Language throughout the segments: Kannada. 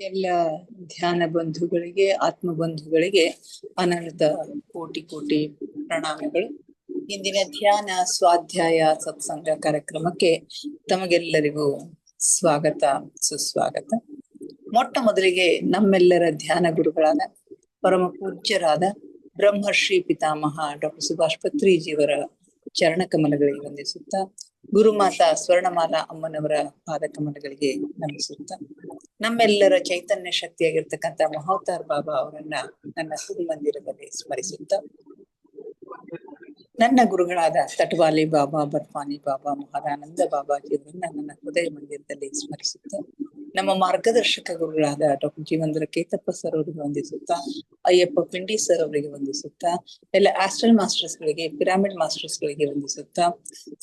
ಎಲ್ಲ ಧ್ಯಾನ ಬಂಧುಗಳಿಗೆ ಆತ್ಮ ಬಂಧುಗಳಿಗೆ ಅನಂತ ಕೋಟಿ ಕೋಟಿ ಪ್ರಣಾಮಗಳು. ಇಂದಿನ ಧ್ಯಾನ ಸ್ವಾಧ್ಯಾಯ ಸತ್ಸಂಗ ಕಾರ್ಯಕ್ರಮಕ್ಕೆ ತಮಗೆಲ್ಲರಿಗೂ ಸ್ವಾಗತ ಸುಸ್ವಾಗತ. ಮೊಟ್ಟ ಮೊದಲಿಗೆ ನಮ್ಮೆಲ್ಲರ ಧ್ಯಾನ ಗುರುಗಳಾದ ಪರಮ ಪೂಜ್ಯರಾದ ಬ್ರಹ್ಮರ್ಷಿ ಪಿತಾಮಹ ಡಾಕ್ಟರ್ ಸುಭಾಷ್ ಪತ್ರಿಜಿಯವರ ಚರಣ ಕಮಲಗಳಿಗೆ ವಂದಿಸುತ್ತಾ, ಗುರುಮಾತಾ ಸ್ವರ್ಣಮಾಲಾ ಅಮ್ಮನವರ ಪಾದ ಕಮಲಗಳಿಗೆ ನಮಿಸುತ್ತಾ, ನಮ್ಮೆಲ್ಲರ ಚೈತನ್ಯ ಶಕ್ತಿಯಾಗಿರ್ತಕ್ಕಂಥ ಮಹೋತಾರ್ ಬಾಬಾ ಅವರನ್ನ ನನ್ನ ಮಂದಿರದಲ್ಲಿ ಸ್ಮರಿಸುತ್ತಾ, ನನ್ನ ಗುರುಗಳಾದ ತಟವಾಲಿ ಬಾಬಾ, ಬರ್ಫಾನಿ ಬಾಬಾ, ಮಹಾದಾನಂದ ಬಾಬಾಜಿಯವರನ್ನ ನನ್ನ ಹೃದಯ ಮಂದಿರದಲ್ಲಿ ಸ್ಮರಿಸುತ್ತಾ, ನಮ್ಮ ಮಾರ್ಗದರ್ಶಕ ಗುರುಗಳಾದ ಡಾಕ್ಟರ್ ಜೀವಂದ್ರ ಕೇತಪ್ಪ ಸರ್ ಅವರಿಗೆ ವಂದಿಸುತ್ತಾ, ಅಯ್ಯಪ್ಪ ಪಿಂಡಿ ಸರ್ ಅವರಿಗೆ ವಂದಿಸುತ್ತಾ, ಎಲ್ಲ ಆಸ್ಟ್ರಲ್ ಮಾಸ್ಟರ್ಸ್ ಗಳಿಗೆ, ಪಿರಾಮಿಡ್ ಮಾಸ್ಟರ್ಸ್ ಗಳಿಗೆ ವಂದಿಸುತ್ತಾ,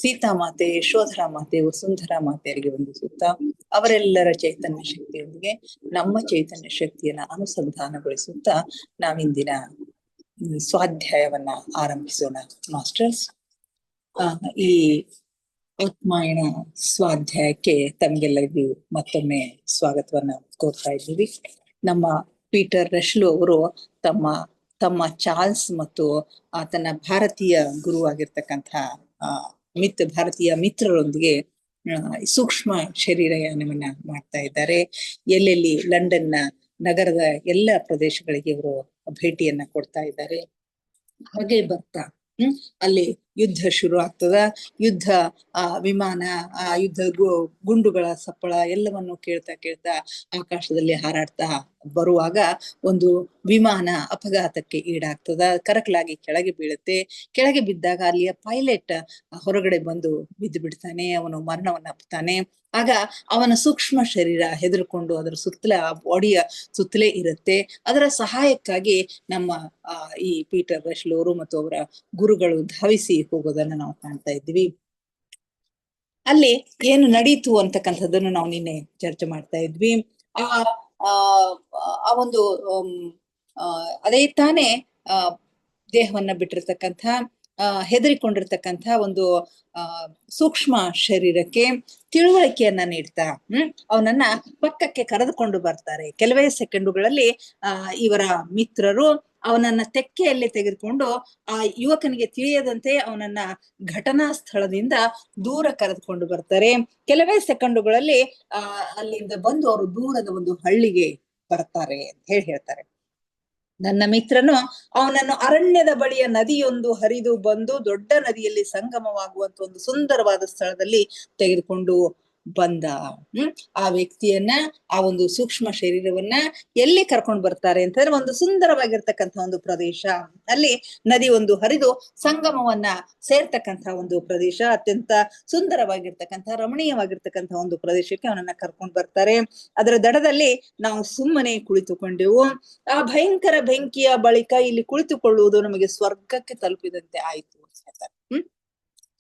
ಸೀತಾ ಮಾತೆ, ಯಶೋಧರಾ ಮಾತೆ, ವಸುಂಧರಾ ಮಾತೆಯರಿಗೆ ವಂದಿಸುತ್ತಾ, ಅವರೆಲ್ಲರ ಚೈತನ್ಯ ಶಕ್ತಿಯೊಂದಿಗೆ ನಮ್ಮ ಚೈತನ್ಯ ಶಕ್ತಿಯನ್ನ ಅನುಸಂಧಾನಗೊಳಿಸುತ್ತಾ ನಾವಿಂದಿನ ಸ್ವಾಧ್ಯಾಯವನ್ನ ಆರಂಭಿಸೋಣ. ಮಾಸ್ಟರ್ಸ್, ಈ ಆತ್ಮಾಯಣ ಸ್ವಾಧ್ಯಾಯಕ್ಕೆ ತಮ್ಗೆಲ್ಲರಿಗೂ ಮತ್ತೊಮ್ಮೆ ಸ್ವಾಗತವನ್ನ ಕೋರ್ತಾ ಇದ್ದೀವಿ. ನಮ್ಮ ಪೀಟರ್ ರೆಶ್ಲು ಅವರು ತಮ್ಮ ಚಾರ್ಲ್ಸ್ ಮತ್ತು ಆತನ ಭಾರತೀಯ ಗುರು ಆಗಿರ್ತಕ್ಕಂಥ ಭಾರತೀಯ ಮಿತ್ರರೊಂದಿಗೆ ಸೂಕ್ಷ್ಮ ಶರೀರಯಾನವನ್ನ ಮಾಡ್ತಾ ಇದ್ದಾರೆ. ಎಲ್ಲೆಲ್ಲಿ ಲಂಡನ್ನ ನಗರದ ಎಲ್ಲ ಪ್ರದೇಶಗಳಿಗೆ ಇವರು ಭೇಟಿಯನ್ನ ಕೊಡ್ತಾ ಇದ್ದಾರೆ. ಹಾಗೆ ಬರ್ತಾ ಅಲ್ಲಿ ಯುದ್ಧ ಶುರು ಆಗ್ತದ. ಯುದ್ಧ ವಿಮಾನ, ಯುದ್ಧ ಗುಂಡುಗಳ ಸಪ್ಪಳ ಎಲ್ಲವನ್ನು ಕೇಳ್ತಾ ಆಕಾಶದಲ್ಲಿ ಹಾರಾಡ್ತಾ ಬರುವಾಗ ಒಂದು ವಿಮಾನ ಅಪಘಾತಕ್ಕೆ ಈಡಾಗ್ತದ. ಕರಕಲಾಗಿ ಕೆಳಗೆ ಬೀಳುತ್ತೆ. ಕೆಳಗೆ ಬಿದ್ದಾಗ ಅಲ್ಲಿಯ ಪೈಲಟ್ ಹೊರಗಡೆ ಬಂದು ಬಿದ್ದು ಬಿಡ್ತಾನೆ. ಅವನು ಮರಣವನ್ನ ಅಪ್ತಾನೆ. ಆಗ ಅವನ ಸೂಕ್ಷ್ಮ ಶರೀರ ಹೆದರ್ಕೊಂಡು ಅದರ ಬಾಡಿಯ ಸುತ್ತಲೇ ಇರುತ್ತೆ. ಅದರ ಸಹಾಯಕ್ಕಾಗಿ ನಮ್ಮ ಈ ಪೀಟರ್ ರೆಶ್ಲು ಅವರು ಮತ್ತು ಅವರ ಗುರುಗಳು ಧಾವಿಸಿ ಹೋಗೋದನ್ನ ನಾವು ಕಾಣ್ತಾ ಇದ್ವಿ. ಅಲ್ಲಿ ಏನು ನಡೀತು ಅಂತಕ್ಕಂಥದ್ದನ್ನು ನಾವು ನಿನ್ನೆ ಚರ್ಚೆ ಮಾಡ್ತಾ ಇದ್ವಿ. ಆ ಒಂದು ಅದೇ ತಾನೇ ದೇಹವನ್ನ ಬಿಟ್ಟಿರ್ತಕ್ಕಂಥ ಹೆದರಿಕೊಂಡಿರ್ತಕ್ಕಂಥ ಒಂದು ಸೂಕ್ಷ್ಮ ಶರೀರಕ್ಕೆ ತಿಳುವಳಿಕೆಯನ್ನ ನೀಡ್ತಾ ಅವನನ್ನ ಪಕ್ಕಕ್ಕೆ ಕರೆದುಕೊಂಡು ಬರ್ತಾರೆ. ಕೆಲವೇ ಸೆಕೆಂಡುಗಳಲ್ಲಿ ಇವರ ಮಿತ್ರರು ಅವನನ್ನ ತೆಕ್ಕೆಯಲ್ಲಿ ತೆಗೆದುಕೊಂಡು ಆ ಯುವಕನಿಗೆ ತಿಳಿಯದಂತೆ ಅವನನ್ನ ಘಟನಾ ಸ್ಥಳದಿಂದ ದೂರ ಕರೆದುಕೊಂಡು ಬರ್ತಾರೆ. ಕೆಲವೇ ಸೆಕೆಂಡುಗಳಲ್ಲಿ ಅಲ್ಲಿಂದ ಬಂದು ಅವರು ದೂರದ ಒಂದು ಹಳ್ಳಿಗೆ ಬರ್ತಾರೆ ಅಂತ ಹೇಳ್ತಾರೆ. ನನ್ನ ಮಿತ್ರನು ಅವನನ್ನು ಅರಣ್ಯದ ಬಳಿಯ ನದಿಯೊಂದು ಹರಿದು ಬಂದು ದೊಡ್ಡ ನದಿಯಲ್ಲಿ ಸಂಗಮವಾಗುವಂತ ಒಂದು ಸುಂದರವಾದ ಸ್ಥಳದಲ್ಲಿ ತೆಗೆದುಕೊಂಡು ಬಂದ. ಆ ವ್ಯಕ್ತಿಯನ್ನ, ಆ ಒಂದು ಸೂಕ್ಷ್ಮ ಶರೀರವನ್ನ ಎಲ್ಲಿ ಕರ್ಕೊಂಡು ಬರ್ತಾರೆ ಅಂತಂದ್ರೆ ಒಂದು ಸುಂದರವಾಗಿರ್ತಕ್ಕಂಥ ಒಂದು ಪ್ರದೇಶ. ಅಲ್ಲಿ ನದಿ ಒಂದು ಹರಿದು ಸಂಗಮವನ್ನ ಸೇರ್ತಕ್ಕಂಥ ಒಂದು ಪ್ರದೇಶ, ಅತ್ಯಂತ ಸುಂದರವಾಗಿರ್ತಕ್ಕಂಥ ರಮಣೀಯವಾಗಿರ್ತಕ್ಕಂಥ ಒಂದು ಪ್ರದೇಶಕ್ಕೆ ಅವನನ್ನ ಕರ್ಕೊಂಡು ಬರ್ತಾರೆ. ಅದರ ದಡದಲ್ಲಿ ನಾವು ಸುಮ್ಮನೆ ಕುಳಿತುಕೊಂಡೆವು. ಆ ಭಯಂಕರ ಬೆಂಕಿಯ ಬಳಿಕ ಇಲ್ಲಿ ಕುಳಿತುಕೊಳ್ಳುವುದು ನಮಗೆ ಸ್ವರ್ಗಕ್ಕೆ ತಲುಪಿದಂತೆ ಆಯ್ತು ಅಂತ ಹೇಳ್ತಾರೆ.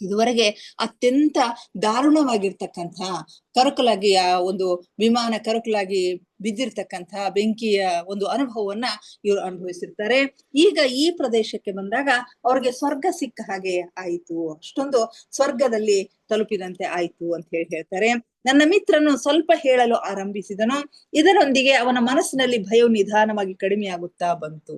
ಇದುವರೆಗೆ ಅತ್ಯಂತ ದಾರುಣವಾಗಿರ್ತಕ್ಕಂಥ ಕರಕಲಾಗಿ ಆ ಒಂದು ವಿಮಾನ ಕರಕಲಾಗಿ ಬಿದ್ದಿರ್ತಕ್ಕಂಥ ಬೆಂಕಿಯ ಒಂದು ಅನುಭವವನ್ನ ಇವರು ಅನುಭವಿಸಿರ್ತಾರೆ. ಈಗ ಈ ಪ್ರದೇಶಕ್ಕೆ ಬಂದಾಗ ಅವ್ರಿಗೆ ಸ್ವರ್ಗ ಸಿಕ್ಕ ಹಾಗೆ ಆಯ್ತು, ಅಷ್ಟೊಂದು ಸ್ವರ್ಗದಲ್ಲಿ ತಲುಪಿದಂತೆ ಆಯ್ತು ಅಂತ ಹೇಳ್ತಾರೆ. ನನ್ನ ಮಿತ್ರನು ಸ್ವಲ್ಪ ಹೇಳಲು ಆರಂಭಿಸಿದನು. ಇದರೊಂದಿಗೆ ಅವನ ಮನಸ್ಸಿನಲ್ಲಿ ಭಯವು ನಿಧಾನವಾಗಿ ಕಡಿಮೆಯಾಗುತ್ತಾ ಬಂತು.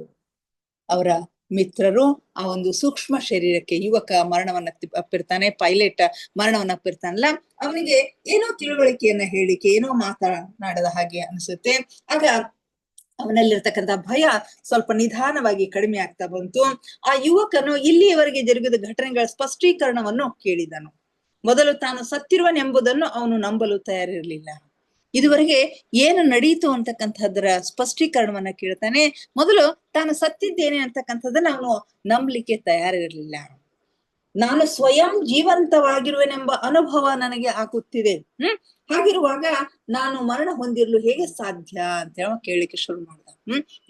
ಅವರ ಮಿತ್ರರು ಆ ಒಂದು ಸೂಕ್ಷ್ಮ ಶರೀರಕ್ಕೆ, ಯುವಕ ಮರಣವನ್ನ ಅಪ್ಪಿರ್ತಾನೆ, ಪೈಲಟ್ ಮರಣವನ್ನ ಅಪ್ಪಿರ್ತಾನಲ್ಲ, ಅವನಿಗೆ ಏನೋ ತಿಳುವಳಿಕೆಯನ್ನ ಹೇಳಿಕೆ, ಏನೋ ಮಾತನಾಡದ ಹಾಗೆ ಅನಿಸುತ್ತೆ. ಆಗ ಅವನಲ್ಲಿರ್ತಕ್ಕಂಥ ಭಯ ಸ್ವಲ್ಪ ನಿಧಾನವಾಗಿ ಕಡಿಮೆ ಆಗ್ತಾ ಬಂತು. ಆ ಯುವಕನು ಇಲ್ಲಿಯವರೆಗೆ ಜರುಗಿದ ಘಟನೆಗಳ ಸ್ಪಷ್ಟೀಕರಣವನ್ನು ಕೇಳಿದನು. ಮೊದಲು ತಾನು ಸತ್ತಿರುವನೆಂಬುದನ್ನು ಅವನು ನಂಬಲು ತಯಾರಿರಲಿಲ್ಲ. ಇದುವರೆಗೆ ಏನು ನಡೀತು ಅಂತಕ್ಕಂಥದ್ರ ಸ್ಪಷ್ಟೀಕರಣವನ್ನ ಕೇಳ್ತಾನೆ. ಮೊದಲು ತಾನು ಸತ್ತಿದ್ದೇನೆ ಅಂತಕ್ಕಂಥದ್ದನ್ನ ಅವನು ನಂಬಲಿಕ್ಕೆ ತಯಾರಿರಲಿಲ್ಲ. ನಾನು ಸ್ವಯಂ ಜೀವಂತವಾಗಿರುವೆನೆಂಬ ಅನುಭವ ನನಗೆ ಆಗುತ್ತಿದೆ. ಹಾಗಿರುವಾಗ ನಾನು ಮರಣ ಹೊಂದಿರಲು ಹೇಗೆ ಸಾಧ್ಯ ಅಂತ ಹೇಳಿ ಕೇಳಲಿಕ್ಕೆ ಶುರು ಮಾಡ್ದ.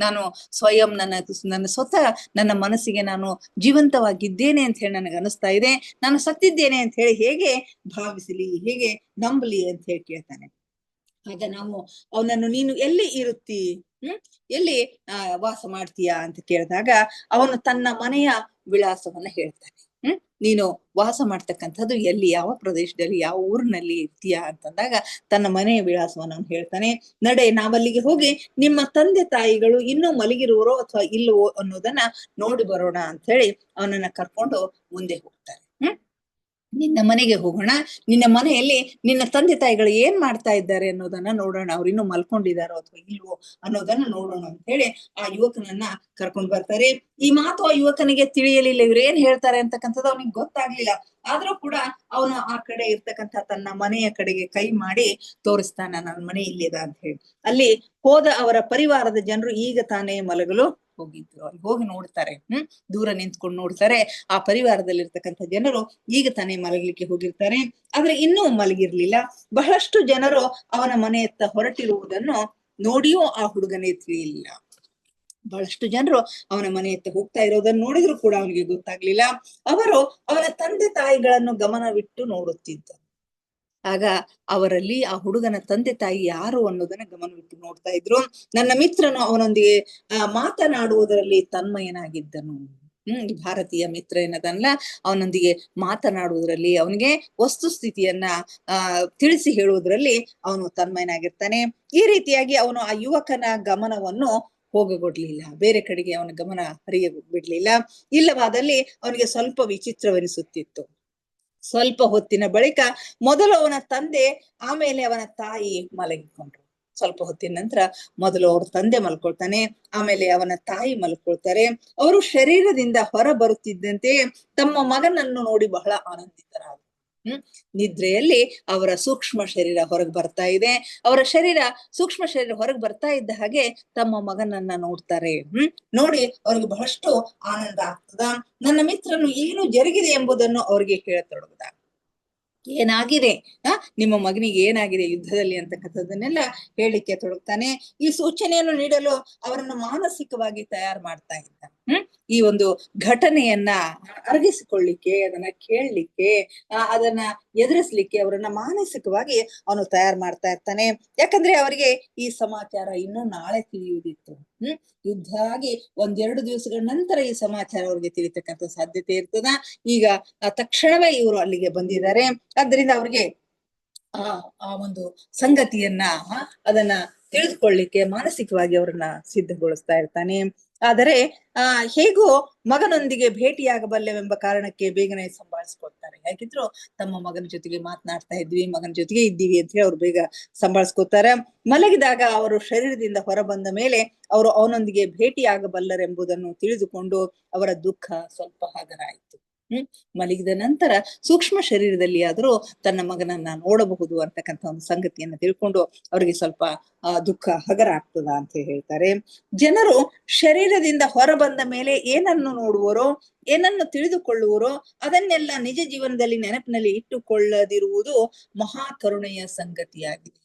ನಾನು ಸ್ವಯಂ ನನ್ನ ಸ್ವತಃ ನನ್ನ ಮನಸ್ಸಿಗೆ ನಾನು ಜೀವಂತವಾಗಿದ್ದೇನೆ ಅಂತ ಹೇಳಿ ನನಗೆ ಅನಿಸ್ತಾ ಇದೆ. ನಾನು ಸತ್ತಿದ್ದೇನೆ ಅಂತ ಹೇಳಿ ಹೇಗೆ ಭಾವಿಸಲಿ, ಹೇಗೆ ನಂಬಲಿ ಅಂತ ಹೇಳಿ ಕೇಳ್ತಾನೆ. ಆಗ ನಾವು ಅವನನ್ನು ನೀನು ಎಲ್ಲಿ ಇರುತ್ತಿ, ಎಲ್ಲಿ ವಾಸ ಮಾಡ್ತೀಯಾ ಅಂತ ಕೇಳಿದಾಗ ಅವನು ತನ್ನ ಮನೆಯ ವಿಳಾಸವನ್ನ ಹೇಳ್ತಾನೆ. ನೀನು ವಾಸ ಮಾಡ್ತಕ್ಕಂಥದ್ದು ಎಲ್ಲಿ, ಯಾವ ಪ್ರದೇಶದಲ್ಲಿ, ಯಾವ ಊರಿನಲ್ಲಿ ಇರ್ತೀಯಾ ಅಂತಂದಾಗ ತನ್ನ ಮನೆಯ ವಿಳಾಸವನ್ನು ಅವನು ಹೇಳ್ತಾನೆ. ನಡೆ, ನಾವಲ್ಲಿಗೆ ಹೋಗಿ ನಿಮ್ಮ ತಂದೆ ತಾಯಿಗಳು ಇನ್ನೂ ಮಲಗಿರುವರೋ ಅಥವಾ ಇಲ್ಲವೋ ಅನ್ನೋದನ್ನ ನೋಡಿ ಬರೋಣ ಅಂತ ಹೇಳಿ ಅವನನ್ನ ಕರ್ಕೊಂಡು ಮುಂದೆ ಹೋಗ್ತಾರೆ. ನಿನ್ನ ಮನೆಗೆ ಹೋಗೋಣ, ನಿನ್ನ ಮನೆಯಲ್ಲಿ ನಿನ್ನ ತಂದೆ ತಾಯಿಗಳು ಏನ್ ಮಾಡ್ತಾ ಇದ್ದಾರೆ ಅನ್ನೋದನ್ನ ನೋಡೋಣ, ಅವ್ರು ಇನ್ನೂ ಮಲ್ಕೊಂಡಿದಾರೋ ಅಥವಾ ಇಲ್ವೋ ಅನ್ನೋದನ್ನ ನೋಡೋಣ ಅಂತ ಹೇಳಿ ಆ ಯುವಕನನ್ನ ಕರ್ಕೊಂಡ್ ಬರ್ತಾರೆ. ಈ ಮಾತು ಆ ಯುವಕನಿಗೆ ತಿಳಿಯಲಿಲ್ಲ, ಇವ್ರು ಏನ್ ಹೇಳ್ತಾರೆ ಅಂತಕ್ಕಂಥದ್ದು ಅವನಿಗೆ ಗೊತ್ತಾಗ್ಲಿಲ್ಲ. ಆದ್ರೂ ಕೂಡ ಅವನು ಆ ಕಡೆ ಇರ್ತಕ್ಕಂಥ ತನ್ನ ಮನೆಯ ಕಡೆಗೆ ಕೈ ಮಾಡಿ ತೋರಿಸ್ತಾನ, ನನ್ನ ಮನೆ ಇಲ್ಲಿದ ಅಂತ ಹೇಳಿ. ಅಲ್ಲಿ ಹೋದ ಅವರ ಪರಿವಾರದ ಜನರು ಈಗ ತಾನೇ ಮಲಗಲು ಹೋಗಿದ್ರು. ಅಲ್ಲಿ ಹೋಗಿ ನೋಡ್ತಾರೆ, ದೂರ ನಿಂತ್ಕೊಂಡು ನೋಡ್ತಾರೆ. ಆ ಪರಿವಾರದಲ್ಲಿರ್ತಕ್ಕಂಥ ಜನರು ಈಗ ತಾನೇ ಮಲಗಲಿಕ್ಕೆ ಹೋಗಿರ್ತಾರೆ, ಆದ್ರೆ ಇನ್ನೂ ಮಲಗಿರ್ಲಿಲ್ಲ. ಬಹಳಷ್ಟು ಜನರು ಅವನ ಮನೆಯತ್ತ ಹೊರಟಿರುವುದನ್ನು ನೋಡಿಯೂ ಆ ಹುಡುಗನೇ ತಿಳಿಯಲಿಲ್ಲ. ಬಹಳಷ್ಟು ಜನರು ಅವನ ಮನೆಯತ್ತ ಹೋಗ್ತಾ ಇರೋದನ್ನು ನೋಡಿದ್ರು ಕೂಡ ಅವನಿಗೆ ಗೊತ್ತಾಗ್ಲಿಲ್ಲ. ಅವರು ಅವನ ತಂದೆ ತಾಯಿಗಳನ್ನು ಗಮನವಿಟ್ಟು ನೋಡುತ್ತಿದ್ದರು. ಆಗ ಅವರಲ್ಲಿ ಆ ಹುಡುಗನ ತಂದೆ ತಾಯಿ ಯಾರು ಅನ್ನೋದನ್ನ ಗಮನವಿಟ್ಟು ನೋಡ್ತಾ ಇದ್ರು. ನನ್ನ ಮಿತ್ರನು ಅವನೊಂದಿಗೆ ಮಾತನಾಡುವುದರಲ್ಲಿ ತನ್ಮಯನಾಗಿದ್ದನು. ಭಾರತೀಯ ಮಿತ್ರ ಏನದಲ್ಲ, ಅವನೊಂದಿಗೆ ಮಾತನಾಡುವುದರಲ್ಲಿ, ಅವನಿಗೆ ವಸ್ತುಸ್ಥಿತಿಯನ್ನ ತಿಳಿಸಿ ಹೇಳುವುದರಲ್ಲಿ ಅವನು ತನ್ಮಯನಾಗಿರ್ತಾನೆ. ಈ ರೀತಿಯಾಗಿ ಅವನು ಆ ಯುವಕನ ಗಮನವನ್ನು ಹೋಗಗೊಡ್ಲಿಲ್ಲ, ಬೇರೆ ಕಡೆಗೆ ಅವನ ಗಮನ ಹರಿಯ ಬಿಡ್ಲಿಲ್ಲ. ಇಲ್ಲವಾದಲ್ಲಿ ಅವನಿಗೆ ಸ್ವಲ್ಪ ವಿಚಿತ್ರವೆನಿಸುತ್ತಿತ್ತು. ಸ್ವಲ್ಪ ಹೊತ್ತಿನ ಬಳಿಕ ಮೊದಲು ಅವನ ತಂದೆ, ಆಮೇಲೆ ಅವನ ತಾಯಿ ಮಲಗಿಕೊಂಡ್ರು. ಸ್ವಲ್ಪ ಹೊತ್ತಿನ ನಂತರ ಮೊದಲು ಅವ್ರ ತಂದೆ ಮಲ್ಕೊಳ್ತಾನೆ, ಆಮೇಲೆ ಅವನ ತಾಯಿ ಮಲ್ಕೊಳ್ತಾರೆ. ಅವರು ಶರೀರದಿಂದ ಹೊರ ಬರುತ್ತಿದ್ದಂತೆ ತಮ್ಮ ಮಗನನ್ನು ನೋಡಿ ಬಹಳ ಆನಂದಿತರಾದರು. ನಿದ್ರೆಯಲ್ಲಿ ಅವರ ಸೂಕ್ಷ್ಮ ಶರೀರ ಹೊರಗೆ ಬರ್ತಾ ಇದೆ. ಅವರ ಸೂಕ್ಷ್ಮ ಶರೀರ ಹೊರಗೆ ಬರ್ತಾ ಇದ್ದ ಹಾಗೆ ತಮ್ಮ ಮಗನನ್ನ ನೋಡ್ತಾರೆ. ನೋಡಿ ಅವ್ರಿಗೆ ಬಹಳಷ್ಟು ಆನಂದ ಆಗ್ತದ. ನನ್ನ ಮಿತ್ರನು ಏನು ಜರುಗಿದೆ ಎಂಬುದನ್ನು ಅವ್ರಿಗೆ ಹೇಳತೊಡಗದ. ಏನಾಗಿದೆ, ನಿಮ್ಮ ಮಗನಿಗೆ ಏನಾಗಿದೆ ಯುದ್ಧದಲ್ಲಿ ಅಂತಕ್ಕಂಥದ್ದನ್ನೆಲ್ಲ ಹೇಳಿಕ್ಕೆ ತೊಡಗ್ತಾನೆ. ಈ ಸೂಚನೆಯನ್ನು ನೀಡಲು ಅವರನ್ನು ಮಾನಸಿಕವಾಗಿ ತಯಾರು ಮಾಡ್ತಾ ಇದ್ದ. ಈ ಒಂದು ಘಟನೆಯನ್ನ ಅರಗಿಸಿಕೊಳ್ಳಿಕ್ಕೆ, ಅದನ್ನ ಕೇಳಲಿಕ್ಕೆ, ಅದನ್ನ ಎದುರಿಸ್ಲಿಕ್ಕೆ ಅವರನ್ನ ಮಾನಸಿಕವಾಗಿ ಅವನು ತಯಾರು ಮಾಡ್ತಾ ಇರ್ತಾನೆ. ಯಾಕಂದ್ರೆ ಅವರಿಗೆ ಈ ಸಮಾಚಾರ ಇನ್ನೂ ನಾಳೆ ತಿಳಿಯುವುದಿತ್ತು. ಯುದ್ಧ ಆಗಿ 1-2 ದಿವಸಗಳ ನಂತರ ಈ ಸಮಾಚಾರ ಅವ್ರಿಗೆ ತಿಳಿತಕ್ಕಂಥ ಸಾಧ್ಯತೆ ಇರ್ತದ. ಈಗ ತಕ್ಷಣವೇ ಇವರು ಅಲ್ಲಿಗೆ ಬಂದಿದ್ದಾರೆ. ಆದ್ದರಿಂದ ಅವ್ರಿಗೆ ಆ ಒಂದು ಸಂಗತಿಯನ್ನ ಅದನ್ನ ತಿಳಿದುಕೊಳ್ಳಿಕ್ಕೆ ಮಾನಸಿಕವಾಗಿ ಅವರನ್ನ ಸಿದ್ಧಗೊಳಿಸ್ತಾ ಇರ್ತಾನೆ. ಆದರೆ ಹೇಗೂ ಮಗನೊಂದಿಗೆ ಭೇಟಿಯಾಗಬಲ್ಲೆವೆಂಬ ಕಾರಣಕ್ಕೆ ಬೇಗನೆ ಸಂಭಾಳಿಸ್ಕೊಳ್ತಾರೆ. ಯಾಕಿದ್ರು ತಮ್ಮ ಮಗನ ಜೊತೆಗೆ ಮಾತನಾಡ್ತಾ ಇದ್ವಿ, ಮಗನ ಜೊತೆಗೆ ಇದ್ದೀವಿ ಅಂತ ಹೇಳಿ ಅವ್ರು ಬೇಗ ಸಂಭಾಳಿಸ್ಕೊತಾರೆ. ಮಲಗಿದಾಗ ಅವರು ಶರೀರದಿಂದ ಹೊರ ಬಂದ ಮೇಲೆ ಅವರು ಅವನೊಂದಿಗೆ ಭೇಟಿಯಾಗಬಲ್ಲರೆಂಬುದನ್ನು ತಿಳಿದುಕೊಂಡು ಅವರ ದುಃಖ ಸ್ವಲ್ಪ ಹಗರ ಆಯ್ತು. ಮಲಗಿದ ನಂತರ ಸೂಕ್ಷ್ಮ ಶರೀರದಲ್ಲಿ ಆದರೂ ತನ್ನ ಮಗನನ್ನ ನೋಡಬಹುದು ಅಂತಕ್ಕಂಥ ಒಂದು ಸಂಗತಿಯನ್ನ ತಿಳ್ಕೊಂಡು ಅವರಿಗೆ ಸ್ವಲ್ಪ ದುಃಖ ಹಗರ ಆಗ್ತದ ಅಂತ ಹೇಳ್ತಾರೆ. ಜನರು ಶರೀರದಿಂದ ಹೊರ ಬಂದ ಮೇಲೆ ಏನನ್ನು ನೋಡುವರೋ, ಏನನ್ನು ತಿಳಿದುಕೊಳ್ಳುವರೋ ಅದನ್ನೆಲ್ಲ ನಿಜ ಜೀವನದಲ್ಲಿ ನೆನಪಿನಲ್ಲಿ ಇಟ್ಟುಕೊಳ್ಳದಿರುವುದು ಮಹಾ ಕರುಣೆಯ ಸಂಗತಿಯಾಗಿದೆ.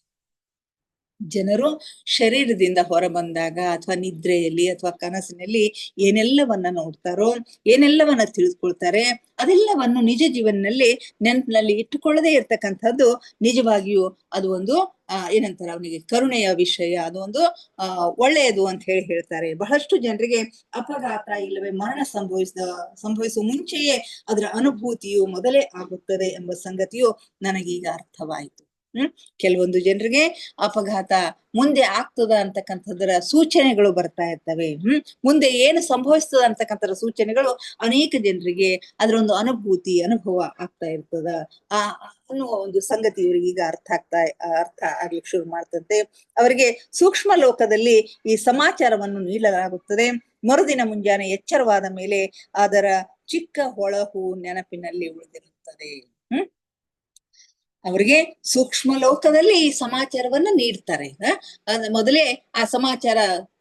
ಜನರು ಶರೀರದಿಂದ ಹೊರ ಬಂದಾಗ ಅಥವಾ ನಿದ್ರೆಯಲ್ಲಿ ಅಥವಾ ಕನಸಿನಲ್ಲಿ ಏನೆಲ್ಲವನ್ನ ನೋಡ್ತಾರೋ, ಏನೆಲ್ಲವನ್ನ ತಿಳಿದುಕೊಳ್ತಾರೆ, ಅದೆಲ್ಲವನ್ನು ನಿಜ ಜೀವನದಲ್ಲಿ ನೆನಪಿನಲ್ಲಿ ಇಟ್ಟುಕೊಳ್ಳದೆ ಇರ್ತಕ್ಕಂಥದ್ದು ನಿಜವಾಗಿಯೂ ಅದು ಒಂದು ಏನಂತಾರೆ, ಅವನಿಗೆ ಕರುಣೆಯ ವಿಷಯ, ಅದು ಒಂದು ಒಳ್ಳೆಯದು ಅಂತ ಹೇಳ್ತಾರೆ. ಬಹಳಷ್ಟು ಜನರಿಗೆ ಅಪಘಾತ ಇಲ್ಲವೇ ಮರಣ ಸಂಭವಿಸುವ ಮುಂಚೆಯೇ ಅದರ ಅನುಭೂತಿಯು ಮೊದಲೇ ಆಗುತ್ತದೆ ಎಂಬ ಸಂಗತಿಯು ನನಗೀಗ ಅರ್ಥವಾಯಿತು. ಕೆಲವೊಂದು ಜನರಿಗೆ ಅಪಘಾತ ಮುಂದೆ ಆಗ್ತದ ಅಂತಕ್ಕಂಥದ್ರ ಸೂಚನೆಗಳು ಬರ್ತಾ ಇರ್ತವೆ. ಮುಂದೆ ಏನು ಸಂಭವಿಸ್ತದ ಅಂತಕ್ಕಂಥ ಸೂಚನೆಗಳು ಅನೇಕ ಜನರಿಗೆ ಅದರ ಒಂದು ಅನುಭವ ಆಗ್ತಾ ಇರ್ತದ. ಅನ್ನುವ ಒಂದು ಸಂಗತಿ ಇವರಿಗೆ ಈಗ ಅರ್ಥ ಆಗ್ಲಿಕ್ಕೆ ಶುರು ಮಾಡ್ತಂತೆ. ಅವರಿಗೆ ಸೂಕ್ಷ್ಮ ಲೋಕದಲ್ಲಿ ಈ ಸಮಾಚಾರವನ್ನು ನೀಡಲಾಗುತ್ತದೆ. ಮರುದಿನ ಮುಂಜಾನೆ ಎಚ್ಚರವಾದ ಮೇಲೆ ಅದರ ಚಿಕ್ಕ ಹೊಳಹು ನೆನಪಿನಲ್ಲಿ ಉಳಿದಿರುತ್ತದೆ. ಅವರಿಗೆ ಸೂಕ್ಷ್ಮ ಲೋಕದಲ್ಲಿ ಈ ಸಮಾಚಾರವನ್ನ ನೀಡ್ತಾರೆ. ಮೊದಲೇ ಆ ಸಮಾಚಾರ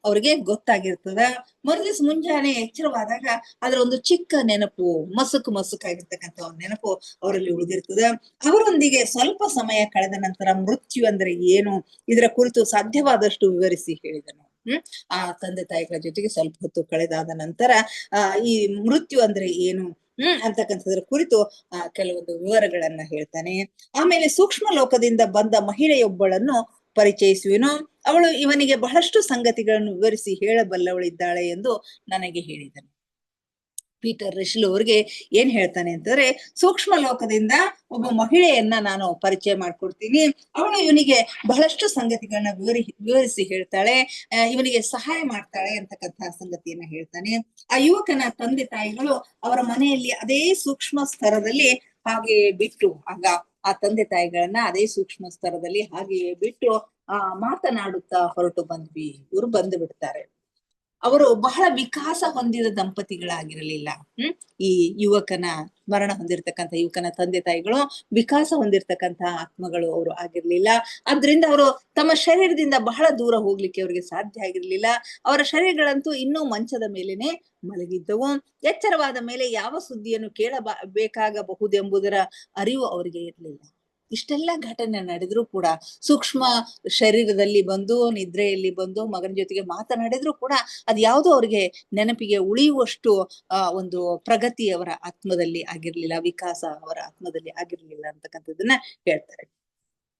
ಅವ್ರಿಗೆ ಗೊತ್ತಾಗಿರ್ತದ. ಮರುದಿವ್ಸ ಮುಂಜಾನೆ ಎಚ್ಚರವಾದಾಗ ಅದರ ಒಂದು ಚಿಕ್ಕ ನೆನಪು, ಮಸುಕಾಗಿರ್ತಕ್ಕಂಥ ಒಂದು ನೆನಪು ಅವರಲ್ಲಿ ಉಳಿದಿರ್ತದ. ಅವರೊಂದಿಗೆ ಸ್ವಲ್ಪ ಸಮಯ ಕಳೆದ ನಂತರ ಮೃತ್ಯು ಅಂದ್ರೆ ಏನು ಇದರ ಕುರಿತು ಸಾಧ್ಯವಾದಷ್ಟು ವಿವರಿಸಿ ಹೇಳಿದನು. ಆ ತಂದೆ ತಾಯಿಗಳ ಜೊತೆಗೆ ಸ್ವಲ್ಪ ಹೊತ್ತು ಕಳೆದಾದ ನಂತರ ಈ ಮೃತ್ಯು ಅಂದ್ರೆ ಏನು ಅಂತಕ್ಕಂಥದ್ರ ಕುರಿತು ಕೆಲವೊಂದು ವಿವರಗಳನ್ನ ಹೇಳ್ತಾನೆ. ಆಮೇಲೆ ಸೂಕ್ಷ್ಮ ಲೋಕದಿಂದ ಬಂದ ಮಹಿಳೆಯೊಬ್ಬಳನ್ನು ಪರಿಚಯಿಸುವೆನು, ಅವಳು ಇವನಿಗೆ ಬಹಳಷ್ಟು ಸಂಗತಿಗಳನ್ನು ವಿವರಿಸಿ ಹೇಳಬಲ್ಲವಳಿದ್ದಾಳೆ ಎಂದು ನನಗೆ ಹೇಳಿದನು. ಪೀಟರ್ ರಿಶ್ಲು ಅವ್ರಿಗೆ ಏನ್ ಹೇಳ್ತಾನೆ ಅಂತಂದ್ರೆ, ಸೂಕ್ಷ್ಮ ಲೋಕದಿಂದ ಒಬ್ಬ ಮಹಿಳೆಯನ್ನ ನಾನು ಪರಿಚಯ ಮಾಡ್ಕೊಡ್ತೀನಿ, ಅವಳು ಇವನಿಗೆ ಬಹಳಷ್ಟು ಸಂಗತಿಗಳನ್ನ ವಿವರಿಸಿ ಹೇಳ್ತಾಳೆ, ಇವನಿಗೆ ಸಹಾಯ ಮಾಡ್ತಾಳೆ ಅಂತಕ್ಕಂತಹ ಸಂಗತಿಯನ್ನ ಹೇಳ್ತಾನೆ. ಆ ಯುವಕನ ತಂದೆ ತಾಯಿಗಳು ಅವರ ಮನೆಯಲ್ಲಿ ಅದೇ ಸೂಕ್ಷ್ಮ ಸ್ತರದಲ್ಲಿ ಹಾಗೆಯೇ ಬಿಟ್ಟು, ಆಗ ಆ ತಂದೆ ತಾಯಿಗಳನ್ನ ಅದೇ ಸೂಕ್ಷ್ಮ ಸ್ತರದಲ್ಲಿ ಹಾಗೆಯೇ ಬಿಟ್ಟು ಮಾತನಾಡುತ್ತಾ ಹೊರಟು ಬಂದ್ವಿ. ಇವರು ಬಂದು ಬಿಡ್ತಾರೆ. ಅವರು ಬಹಳ ವಿಕಾಸ ಹೊಂದಿದ ದಂಪತಿಗಳಾಗಿರಲಿಲ್ಲ. ಈ ಯುವಕನ ಮರಣ ಹೊಂದಿರತಕ್ಕಂಥ ಯುವಕನ ತಂದೆ ತಾಯಿಗಳು ವಿಕಾಸ ಹೊಂದಿರತಕ್ಕಂತಹ ಆತ್ಮಗಳು ಅವರು ಆಗಿರ್ಲಿಲ್ಲ. ಆದ್ರಿಂದ ಅವರು ತಮ್ಮ ಶರೀರದಿಂದ ಬಹಳ ದೂರ ಹೋಗ್ಲಿಕ್ಕೆ ಅವರಿಗೆ ಸಾಧ್ಯ ಆಗಿರ್ಲಿಲ್ಲ. ಅವರ ಶರೀರಗಳಂತೂ ಇನ್ನೂ ಮಂಚದ ಮೇಲೇನೆ ಮಲಗಿದ್ದವು. ಎಚ್ಚರವಾದ ಮೇಲೆ ಯಾವ ಸುದ್ದಿಯನ್ನು ಬೇಕಾಗಬಹುದೆಂಬುದರ ಅರಿವು ಅವರಿಗೆ ಇರಲಿಲ್ಲ. ಇಷ್ಟೆಲ್ಲ ಘಟನೆ ನಡೆದ್ರು ಕೂಡ, ಸೂಕ್ಷ್ಮ ಶರೀರದಲ್ಲಿ ಬಂದು ನಿದ್ರೆಯಲ್ಲಿ ಬಂದು ಮಗನ ಜೊತೆಗೆ ಮಾತನಾಡಿದ್ರು ಕೂಡ ಅದ್ ಯಾವುದೋ ಅವ್ರಿಗೆ ನೆನಪಿಗೆ ಉಳಿಯುವಷ್ಟು ಒಂದು ಪ್ರಗತಿ ಅವರ ಆತ್ಮದಲ್ಲಿ ಆಗಿರ್ಲಿಲ್ಲ, ವಿಕಾಸ ಅವರ ಆತ್ಮದಲ್ಲಿ ಆಗಿರ್ಲಿಲ್ಲ ಅಂತಕ್ಕಂಥದ್ದನ್ನ ಹೇಳ್ತಾರೆ.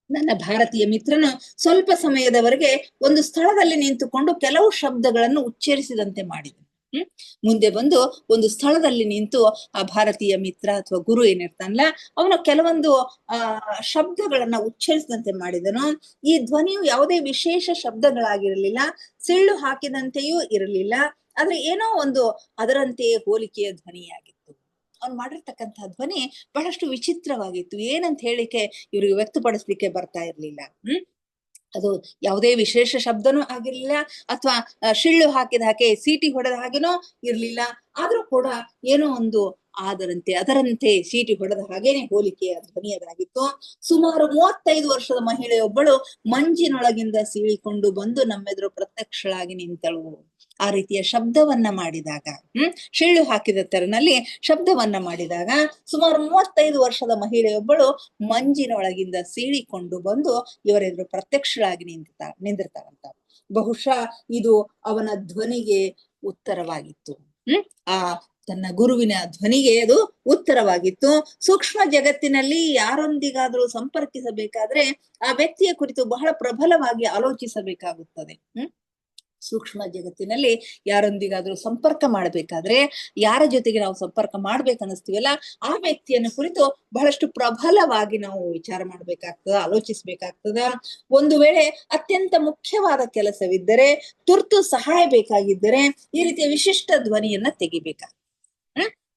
ನನ್ನ ಭಾರತೀಯ ಮಿತ್ರನು ಸ್ವಲ್ಪ ಸಮಯದವರೆಗೆ ಒಂದು ಸ್ಥಳದಲ್ಲಿ ನಿಂತುಕೊಂಡು ಕೆಲವು ಶಬ್ದಗಳನ್ನು ಉಚ್ಚರಿಸಿದಂತೆ ಮಾಡಿದನು. ಮುಂದೆ ಬಂದು ಒಂದು ಸ್ಥಳದಲ್ಲಿ ನಿಂತು ಆ ಭಾರತೀಯ ಮಿತ್ರ ಅಥವಾ ಗುರು ಏನಿರ್ತಾನಲ್ಲ, ಅವನು ಕೆಲವೊಂದು ಶಬ್ದಗಳನ್ನ ಉಚ್ಚರಿಸಿದಂತೆ ಮಾಡಿದನು. ಈ ಧ್ವನಿಯು ಯಾವುದೇ ವಿಶೇಷ ಶಬ್ದಗಳಾಗಿರಲಿಲ್ಲ, ಸಿಳ್ಳು ಹಾಕಿದಂತೆಯೂ ಇರಲಿಲ್ಲ, ಆದ್ರೆ ಏನೋ ಒಂದು ಅದರಂತೆಯೇ ಹೋಲಿಕೆಯ ಧ್ವನಿಯಾಗಿತ್ತು. ಅವ್ನು ಮಾಡಿರ್ತಕ್ಕಂತಹ ಧ್ವನಿ ಬಹಳಷ್ಟು ವಿಚಿತ್ರವಾಗಿತ್ತು. ಏನಂತ ಹೇಳಿಕೆ ಇವ್ರಿಗೆ ವ್ಯಕ್ತಪಡಿಸ್ಲಿಕ್ಕೆ ಬರ್ತಾ ಇರ್ಲಿಲ್ಲ. ಅದು ಯಾವುದೇ ವಿಶೇಷ ಶಬ್ದನೂ ಆಗಿರ್ಲಿಲ್ಲ, ಅಥವಾ ಶಿಳ್ಳು ಹಾಕಿದ ಹಾಗೆ ಸೀಟಿ ಹೊಡೆದ ಹಾಗೇನೋ ಇರ್ಲಿಲ್ಲ. ಆದ್ರೂ ಕೂಡ ಏನೋ ಒಂದು ಅದರಂತೆ ಸೀಟಿ ಹೊಡೆದ ಹಾಗೇನೆ ಹೋಲಿಕೆಯ ಧ್ವನಿಯದಾಗಿತ್ತು. ಸುಮಾರು 35 ವರ್ಷದ ಮಹಿಳೆಯೊಬ್ಬಳು ಮಂಜಿನೊಳಗಿಂದ ಸೀಳಿಕೊಂಡು ಬಂದು ನಮ್ಮೆದುರು ಪ್ರತ್ಯಕ್ಷಳಾಗಿ ನಿಂತಳು. ಆ ರೀತಿಯ ಶಬ್ದವನ್ನ ಮಾಡಿದಾಗ, ಶಿಳ್ಳು ಹಾಕಿದ ತೆರನಲ್ಲಿ ಶಬ್ದವನ್ನ ಮಾಡಿದಾಗ ಸುಮಾರು 35 ವರ್ಷದ ಮಹಿಳೆಯೊಬ್ಬಳು ಮಂಜಿನೊಳಗಿಂದ ಸೀಳಿಕೊಂಡು ಬಂದು ಇವರೆದುರು ಪ್ರತ್ಯಕ್ಷಳಾಗಿ ನಿಂದಿರ್ತಾಳಂತ. ಬಹುಶಃ ಇದು ಅವನ ಧ್ವನಿಗೆ ಉತ್ತರವಾಗಿತ್ತು. ಆ ತನ್ನ ಗುರುವಿನ ಧ್ವನಿಗೆ ಅದು ಉತ್ತರವಾಗಿತ್ತು. ಸೂಕ್ಷ್ಮ ಜಗತ್ತಿನಲ್ಲಿ ಯಾರೊಂದಿಗಾದ್ರೂ ಸಂಪರ್ಕಿಸಬೇಕಾದ್ರೆ ಆ ವ್ಯಕ್ತಿಯ ಕುರಿತು ಬಹಳ ಪ್ರಬಲವಾಗಿ ಆಲೋಚಿಸಬೇಕಾಗುತ್ತದೆ. ಸೂಕ್ಷ್ಮ ಜಗತ್ತಿನಲ್ಲಿ ಯಾರೊಂದಿಗಾದ್ರೂ ಸಂಪರ್ಕ ಮಾಡ್ಬೇಕಾದ್ರೆ, ಯಾರ ಜೊತೆಗೆ ನಾವು ಸಂಪರ್ಕ ಮಾಡ್ಬೇಕನ್ನಿಸ್ತೀವಲ್ಲ, ಆ ವ್ಯಕ್ತಿಯನ್ನ ಕುರಿತು ಬಹಳಷ್ಟು ಪ್ರಬಲವಾಗಿ ನಾವು ವಿಚಾರ ಮಾಡ್ಬೇಕಾಗ್ತದ, ಆಲೋಚಿಸ್ಬೇಕಾಗ್ತದ. ಒಂದು ವೇಳೆ ಅತ್ಯಂತ ಮುಖ್ಯವಾದ ಕೆಲಸವಿದ್ದರೆ, ತುರ್ತು ಸಹಾಯ ಬೇಕಾಗಿದ್ದರೆ ಈ ರೀತಿಯ ವಿಶಿಷ್ಟ ಧ್ವನಿಯನ್ನ ತೆಗಿಬೇಕಾಗ್ತದೆ.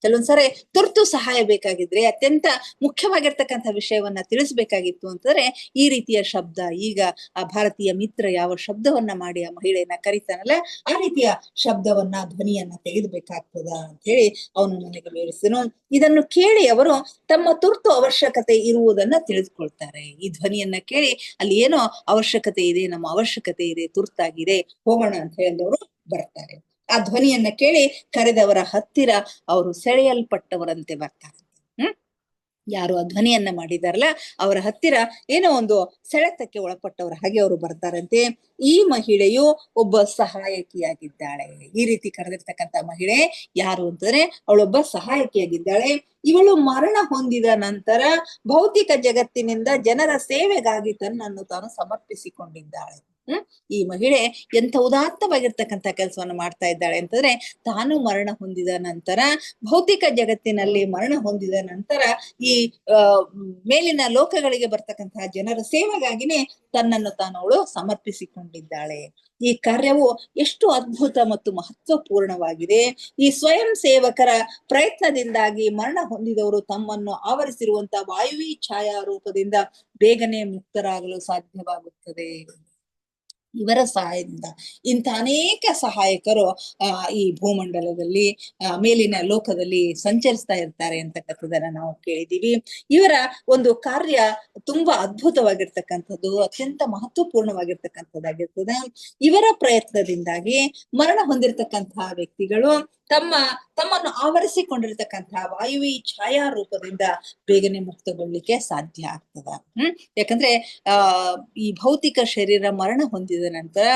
ಕೆಲವೊಂದ್ಸರಿ ತುರ್ತು ಸಹಾಯ ಬೇಕಾಗಿದ್ರೆ, ಅತ್ಯಂತ ಮುಖ್ಯವಾಗಿರ್ತಕ್ಕಂಥ ವಿಷಯವನ್ನ ತಿಳಿಸ್ಬೇಕಾಗಿತ್ತು ಅಂತಂದ್ರೆ ಈ ರೀತಿಯ ಶಬ್ದ, ಈಗ ಆ ಭಾರತೀಯ ಮಿತ್ರ ಯಾವ ಶಬ್ದವನ್ನ ಮಾಡಿ ಆ ಮಹಿಳೆಯನ್ನ ಕರೀತಾನಲ್ಲ, ಆ ರೀತಿಯ ಶಬ್ದವನ್ನ ಧ್ವನಿಯನ್ನ ತೆಗೆದುಬೇಕಾಗ್ತದ ಅಂತ ಹೇಳಿ ಅವನು ನನಗೆ ವಿವರಿಸಿದನು. ಇದನ್ನು ಕೇಳಿ ಅವರು ತಮ್ಮ ತುರ್ತು ಅವಶ್ಯಕತೆ ಇರುವುದನ್ನ ತಿಳಿದುಕೊಳ್ತಾರೆ. ಈ ಧ್ವನಿಯನ್ನ ಕೇಳಿ ಅಲ್ಲಿ ಏನೋ ಅವಶ್ಯಕತೆ ಇದೆ, ನಮ್ಮ ಅವಶ್ಯಕತೆ ಇದೆ, ತುರ್ತಾಗಿದೆ, ಹೋಗೋಣ ಅಂತ ಹೇಳಿದವರು ಬರ್ತಾರೆ. ಆ ಧ್ವನಿಯನ್ನ ಕೇಳಿ ಕರೆದವರ ಹತ್ತಿರ ಅವರು ಸೆಳೆಯಲ್ಪಟ್ಟವರಂತೆ ಬರ್ತಾರೆ. ಯಾರು ಆ ಧ್ವನಿಯನ್ನ ಮಾಡಿದಾರಲ್ಲ ಅವರ ಹತ್ತಿರ ಏನೋ ಒಂದು ಸೆಳೆತಕ್ಕೆ ಒಳಪಟ್ಟವರ ಹಾಗೆ ಅವರು ಬರ್ತಾರಂತೆ. ಈ ಮಹಿಳೆಯು ಒಬ್ಬ ಸಹಾಯಕಿಯಾಗಿದ್ದಾಳೆ. ಈ ರೀತಿ ಕರೆದಿರ್ತಕ್ಕಂಥ ಮಹಿಳೆ ಯಾರು ಅಂತಂದ್ರೆ ಅವಳೊಬ್ಬ ಸಹಾಯಕಿಯಾಗಿದ್ದಾಳೆ. ಇವಳು ಮರಣ ಹೊಂದಿದ ನಂತರ ಭೌತಿಕ ಜಗತ್ತಿನಿಂದ ಜನರ ಸೇವೆಗಾಗಿ ತನ್ನನ್ನು ತಾನು ಸಮರ್ಪಿಸಿಕೊಂಡಿದ್ದಾಳೆ. ಈ ಮಹಿಳೆ ಎಂತ ಉದಾತ್ತವಾಗಿರ್ತಕ್ಕಂಥ ಕೆಲಸವನ್ನು ಮಾಡ್ತಾ ಇದ್ದಾಳೆ ಅಂತಂದ್ರೆ, ತಾನು ಮರಣ ಹೊಂದಿದ ನಂತರ, ಭೌತಿಕ ಜಗತ್ತಿನಲ್ಲಿ ಮರಣ ಹೊಂದಿದ ನಂತರ ಈ ಮೇಲಿನ ಲೋಕಗಳಿಗೆ ಬರ್ತಕ್ಕಂತಹ ಜನರ ಸೇವೆಗಾಗಿನೇ ತನ್ನನ್ನು ತಾನು ಅವಳು ಸಮರ್ಪಿಸಿಕೊಂಡಿದ್ದಾಳೆ. ಈ ಕಾರ್ಯವು ಎಷ್ಟು ಅದ್ಭುತ ಮತ್ತು ಮಹತ್ವಪೂರ್ಣವಾಗಿದೆ. ಈ ಸ್ವಯಂ ಸೇವಕರ ಪ್ರಯತ್ನದಿಂದಾಗಿ ಮರಣ ಹೊಂದಿದವರು ತಮ್ಮನ್ನು ಆವರಿಸಿರುವಂತಹ ವಾಯುವಿ ಛಾಯಾ ರೂಪದಿಂದ ಬೇಗನೆ ಮುಕ್ತರಾಗಲು ಸಾಧ್ಯವಾಗುತ್ತದೆ. ಇವರ ಸಹಾಯದಿಂದ ಇಂಥ ಅನೇಕ ಸಹಾಯಕರು ಈ ಭೂಮಂಡಲದಲ್ಲಿ, ಮೇಲಿನ ಲೋಕದಲ್ಲಿ ಸಂಚರಿಸ್ತಾ ಇರ್ತಾರೆ ಅಂತಕ್ಕಂಥದ್ದನ್ನ ನಾವು ಕೇಳಿದೀವಿ. ಇವರ ಒಂದು ಕಾರ್ಯ ತುಂಬಾ ಅದ್ಭುತವಾಗಿರ್ತಕ್ಕಂಥದ್ದು, ಅತ್ಯಂತ ಮಹತ್ವಪೂರ್ಣವಾಗಿರ್ತಕ್ಕಂಥದ್ದಾಗಿರ್ತದೆ. ಇವರ ಪ್ರಯತ್ನದಿಂದಾಗಿ ಮರಣ ಹೊಂದಿರತಕ್ಕಂತಹ ವ್ಯಕ್ತಿಗಳು ತಮ್ಮನ್ನು ಆವರಿಸಿಕೊಂಡಿರ್ತಕ್ಕಂತಹ ವಾಯುವಿ ಛಾಯಾ ರೂಪದಿಂದ ಬೇಗನೆ ಮುಕ್ತಗೊಳ್ಳಿಕ್ಕೆ ಸಾಧ್ಯ ಆಗ್ತದ. ಯಾಕಂದ್ರೆ ಈ ಭೌತಿಕ ಶರೀರ ಮರಣ ಹೊಂದಿದ ನಂತರ